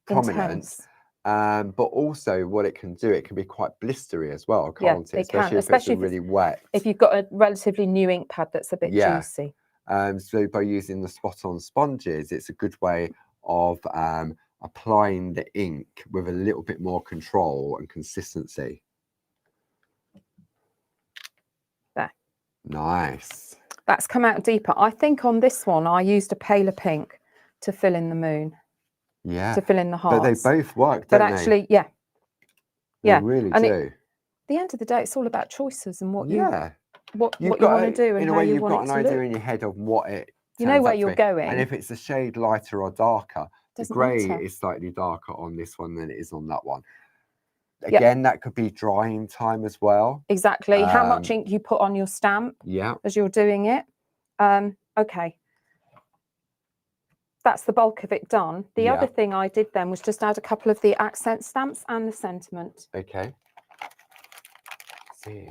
Speaker 1: prominent. Intense. But also what it can do, it can be quite blistery as well, can't it? Especially if it's really wet.
Speaker 2: If you've got a relatively new ink pad that's a bit juicy.
Speaker 1: So by using the spot-on sponges, it's a good way of applying the ink with a little bit more control and consistency.
Speaker 2: There.
Speaker 1: Nice.
Speaker 2: That's come out deeper. I think on this one, I used a paler pink to fill in the moon.
Speaker 1: Yeah.
Speaker 2: To fill in the hearts.
Speaker 1: But they both work, don't they?
Speaker 2: But actually, yeah.
Speaker 1: They really do.
Speaker 2: At the end of the day, it's all about choices and what you want to do and how you want it to look.
Speaker 1: In a way, you've got an idea in your head of what it.
Speaker 2: You know where you're going.
Speaker 1: And if it's a shade lighter or darker, The
Speaker 2: Doesn't
Speaker 1: grey
Speaker 2: matter.
Speaker 1: is slightly darker on this one than it is on that one. Again, that could be drying time as well.
Speaker 2: Exactly. How much ink you put on your stamp as you're doing it. Okay. That's the bulk of it done. The other thing I did then was just add a couple of the accent stamps and the sentiment.
Speaker 1: Okay. See,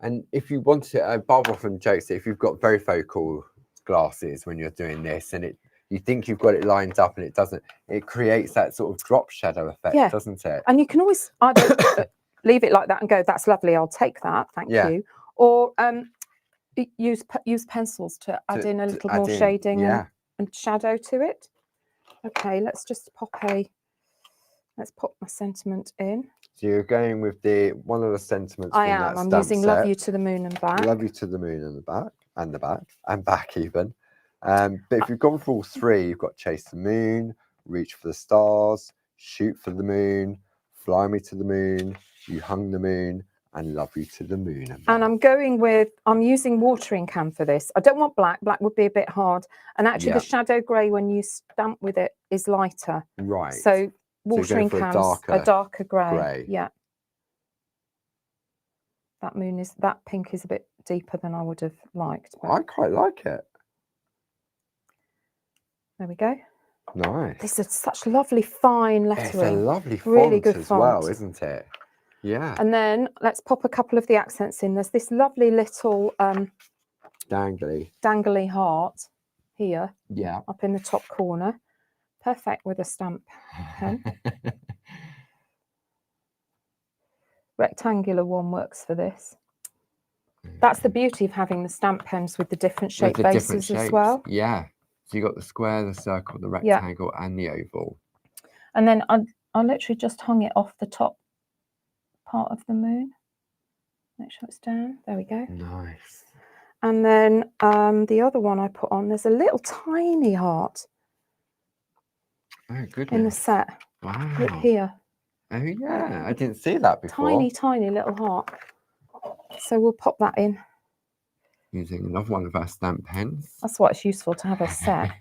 Speaker 1: and if you want to, Barbara often jokes that if you've got very focal glasses when you're doing this and you think you've got it lined up and it doesn't, it creates that sort of drop shadow effect, doesn't it?
Speaker 2: And you can always either leave it like that and go, that's lovely, I'll take that, thank you. Or use pencils to add in a little more shading and shadow to it. Okay, let's pop my sentiment in.
Speaker 1: So you're going with one of the sentiments.
Speaker 2: I'm using Love You to the Moon and Back.
Speaker 1: Love You to the Moon and the back and back even. But if you've gone for all three, you've got Chase the Moon, Reach for the Stars, Shoot for the Moon, Fly Me to the Moon, You Hung the Moon, and Love You to the Moon and back.
Speaker 2: I'm using watering can for this. I don't want black. Black would be a bit hard. And actually the shadow grey when you stamp with it is lighter.
Speaker 1: Right.
Speaker 2: So watering cans, a darker grey. Yeah. That pink is a bit deeper than I would have liked.
Speaker 1: I quite like it.
Speaker 2: There we go.
Speaker 1: Nice.
Speaker 2: This is such lovely fine lettering.
Speaker 1: It's a lovely font
Speaker 2: really good
Speaker 1: as well, isn't it? Yeah.
Speaker 2: And then let's pop a couple of the accents in. There's this lovely little dangly heart here.
Speaker 1: Yeah.
Speaker 2: Up in the top corner. Perfect with a stamp pen. Rectangular one works for this. That's the beauty of having the stamp pens with the different shape bases as well.
Speaker 1: Yeah. So you got the square, the circle, the rectangle, and the oval.
Speaker 2: And then I literally just hung it off the top part of the moon. Make sure it's down. There we go.
Speaker 1: Nice.
Speaker 2: And then the other one I put on, there's a little tiny heart.
Speaker 1: Oh, goodness.
Speaker 2: In the set.
Speaker 1: Wow.
Speaker 2: Look here.
Speaker 1: Oh, yeah. I didn't see that before.
Speaker 2: Tiny, tiny little heart. So we'll pop that in.
Speaker 1: Using another one of our stamp pens.
Speaker 2: That's why it's useful to have a set.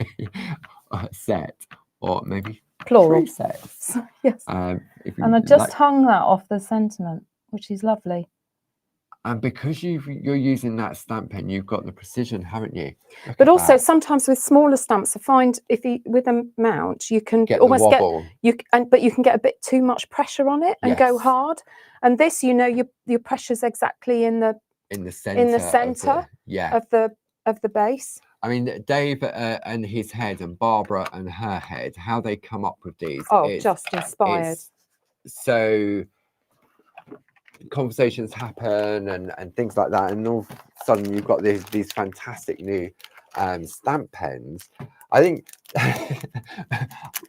Speaker 1: A set, or maybe
Speaker 2: plural
Speaker 1: 3 sets.
Speaker 2: Yes. And I just hung that off the sentiment, which is lovely.
Speaker 1: And because you're using that stamp pen, you've got the precision, haven't you?
Speaker 2: But also sometimes with smaller stamps, I find with a mount, you can almost but you can get a bit too much pressure on it and go hard. And this, your pressure's exactly in the center of the base.
Speaker 1: I mean, Dave and his head and Barbara and her head, how they come up with these.
Speaker 2: Oh, just inspired.
Speaker 1: So conversations happen and things like that, and all of a sudden you've got these fantastic new stamp pens. I think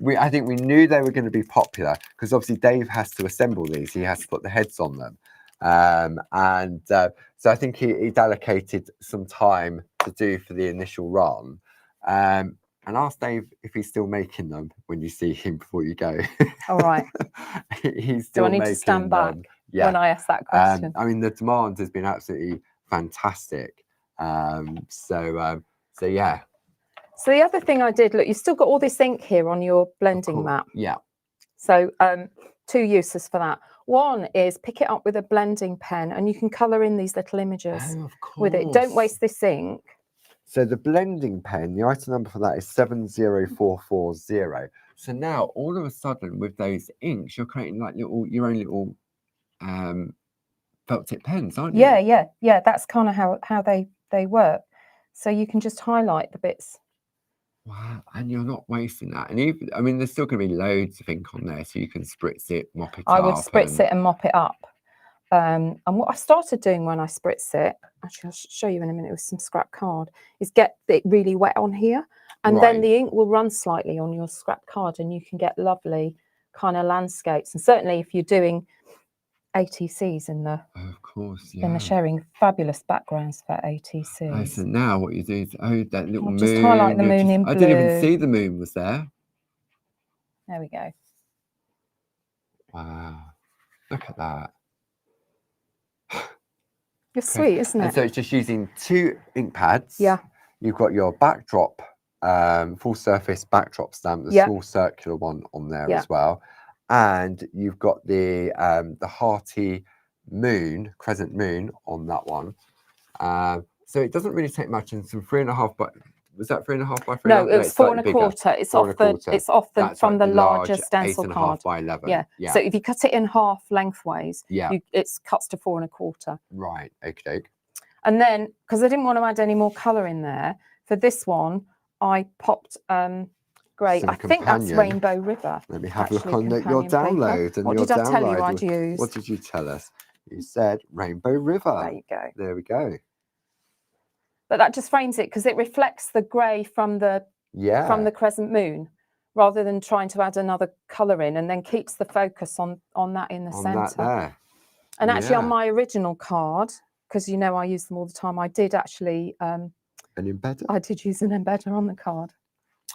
Speaker 1: we knew they were going to be popular because obviously Dave has to assemble these. He has to put the heads on them, so I think he'd allocated some time to do for the initial run. And ask Dave if he's still making them when you see him before you go.
Speaker 2: All right.
Speaker 1: He's still making them.
Speaker 2: Do I need to stand back when I ask that question?
Speaker 1: I mean, the demand has been absolutely fantastic. So yeah.
Speaker 2: So the other thing I did, look, you've still got all this ink here on your blending mat.
Speaker 1: Yeah.
Speaker 2: So 2 uses for that. One is pick it up with a blending pen and you can colour in these little images with it. Don't waste this ink.
Speaker 1: So the blending pen, the item number for that is 70440. So now all of a sudden with those inks, you're creating like your own little felt tip pens, aren't you?
Speaker 2: Yeah. That's kind of how they work. So you can just highlight the bits.
Speaker 1: Wow, and you're not wasting that. And even, I mean, there's still going to be loads of ink on there, so you can spritz it, mop it up.
Speaker 2: I would spritz it and mop it up. And what I started doing when I spritz it, actually I'll show you in a minute with some scrap card, is get it really wet on here. And then the ink will run slightly on your scrap card and you can get lovely kind of landscapes. And certainly if you're doing ATCs in the in the sharing, fabulous backgrounds for ATCs.
Speaker 1: Oh, so now what you do is that little moon.
Speaker 2: Just highlight the moon in blue.
Speaker 1: I didn't even see the moon was there.
Speaker 2: There we go.
Speaker 1: Wow, look at that.
Speaker 2: It's sweet, isn't it?
Speaker 1: And so it's just using 2 ink pads.
Speaker 2: Yeah.
Speaker 1: You've got your backdrop full surface backdrop stamp, the
Speaker 2: Yeah.
Speaker 1: small circular one on there
Speaker 2: Yeah.
Speaker 1: as well. And you've got the hearty moon, crescent moon on that one. So it doesn't really take much, and some 3.5 by, was that 3.5 by 3.5?
Speaker 2: No, it's 4
Speaker 1: slightly
Speaker 2: 1/4. It's off the
Speaker 1: That's
Speaker 2: from
Speaker 1: right,
Speaker 2: the
Speaker 1: large
Speaker 2: larger stencil
Speaker 1: 8.5
Speaker 2: card.
Speaker 1: by 11.
Speaker 2: Yeah.
Speaker 1: Yeah.
Speaker 2: So if you cut it in half lengthways,
Speaker 1: Yeah.
Speaker 2: it cuts to 4 1/4.
Speaker 1: Right. Okay.
Speaker 2: And then, because I didn't want to add any more colour in there, for this one, I popped grey. I think that's Rainbow River.
Speaker 1: Let me have a look on your download. And
Speaker 2: what
Speaker 1: your
Speaker 2: did I tell you
Speaker 1: download,
Speaker 2: I'd use?
Speaker 1: What did you tell us? You said Rainbow River.
Speaker 2: There you go.
Speaker 1: There we go.
Speaker 2: But that just frames it because it reflects the grey from the crescent moon, rather than trying to add another colour in, and then keeps the focus on that in the centre. And actually, on my original card, because I use them all the time, I did actually
Speaker 1: an embedder.
Speaker 2: I did use an embedder on the card.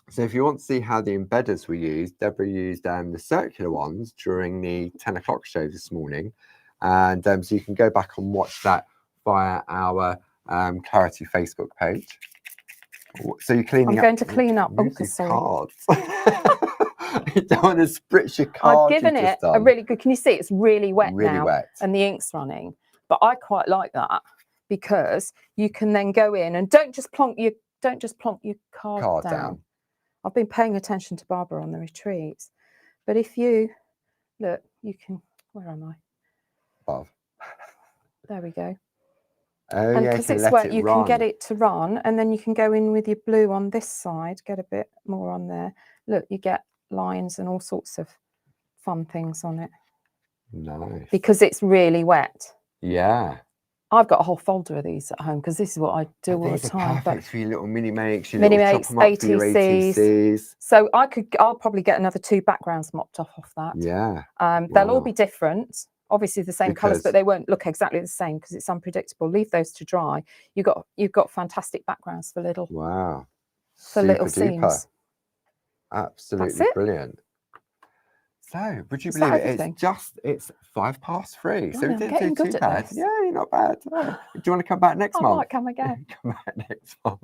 Speaker 1: So if you want to see how the embedders were used, Deborah used the circular ones during the 10 o'clock show this morning, and so you can go back and watch that via our Clarity Facebook page. So you're cleaning up.
Speaker 2: I'm going to clean up. Oh, sorry.
Speaker 1: Cards. You don't want to spritz your card.
Speaker 2: I've given it a really good. Can you see? It's really wet now, and the ink's running. But I quite like that because you can then go in and don't just plonk your card down. I've been paying attention to Barbara on the retreats, but if you look, you can. Where am I?
Speaker 1: Above.
Speaker 2: There we go.
Speaker 1: Oh,
Speaker 2: and
Speaker 1: yeah,
Speaker 2: because it's wet, you can get it to run, and then you can go in with your blue on this side, get a bit more on there. Look, you get lines and all sorts of fun things on it.
Speaker 1: Nice.
Speaker 2: Because it's really wet.
Speaker 1: Yeah.
Speaker 2: I've got a whole folder of these at home because this is what I do all the time.
Speaker 1: Perfect for your little mini makes, your
Speaker 2: mini
Speaker 1: little
Speaker 2: makes, ATCs. So I'll probably get another 2 backgrounds mopped off that.
Speaker 1: Yeah.
Speaker 2: They'll all be different. Obviously the same colours, but they won't look exactly the same because it's unpredictable. Leave those to dry. You've got fantastic backgrounds for little.
Speaker 1: Wow.
Speaker 2: For little seams.
Speaker 1: Absolutely brilliant. So, would you believe it? It's 3:05. So we didn't do too bad. Yeah, you're not bad. Do you want to come back next month?
Speaker 2: I might come again.
Speaker 1: Come back next month.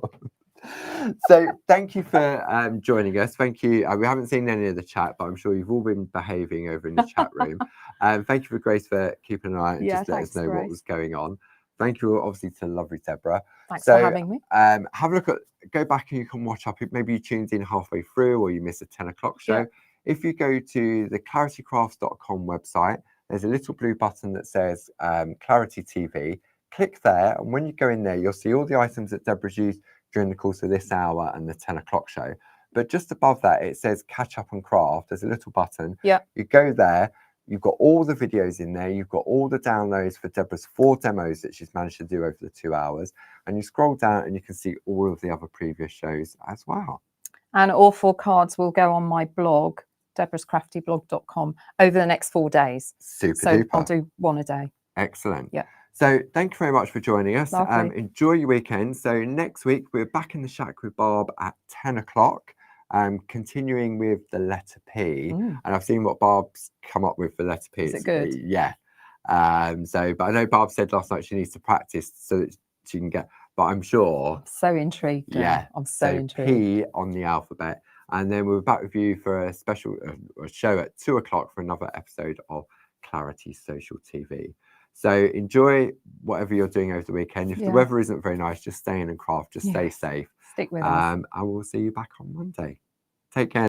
Speaker 1: So thank you for joining us. Thank you. We haven't seen any of the chat, but I'm sure you've all been behaving over in the chat room. Thank you for Grace for keeping an eye and just let us know what was going on. Thank you obviously to lovely Deborah.
Speaker 2: Thanks for having me.
Speaker 1: Have a look go back and you can watch up. Maybe you tuned in halfway through or you missed a 10 o'clock show. Yeah. If you go to the claritycrafts.com website, there's a little blue button that says Clarity TV. Click there, and when you go in there, you'll see all the items that Deborah's used during the course of this hour and the 10 o'clock show. But just above that, it says Catch Up and Craft. There's a little button.
Speaker 2: Yeah.
Speaker 1: You go there. You've got all the videos in there. You've got all the downloads for Deborah's 4 demos that she's managed to do over the 2 hours. And you scroll down and you can see all of the other previous shows as well. And all 4 cards will go on my blog, deborahscraftyblog.com, over the next 4 days. Super duper. I'll do 1 a day. Excellent. Yeah. So thank you very much for joining us. Enjoy your weekend. So next week, we're back in the shack with Barb at 10 o'clock. Continuing with the letter P, and I've seen what Barb's come up with for letter P. Is it good? Yeah. But I know Barb said last night she needs to practice so that she can get. But I'm sure. I'm so intrigued. Yeah, I'm so intrigued. P on the alphabet, and then we're back with you for a special show at 2 o'clock for another episode of Clarity Social TV. So enjoy whatever you're doing over the weekend. If the weather isn't very nice, just stay in and craft. Just stay safe. Stick with us. And we'll see you back on Monday. Take care.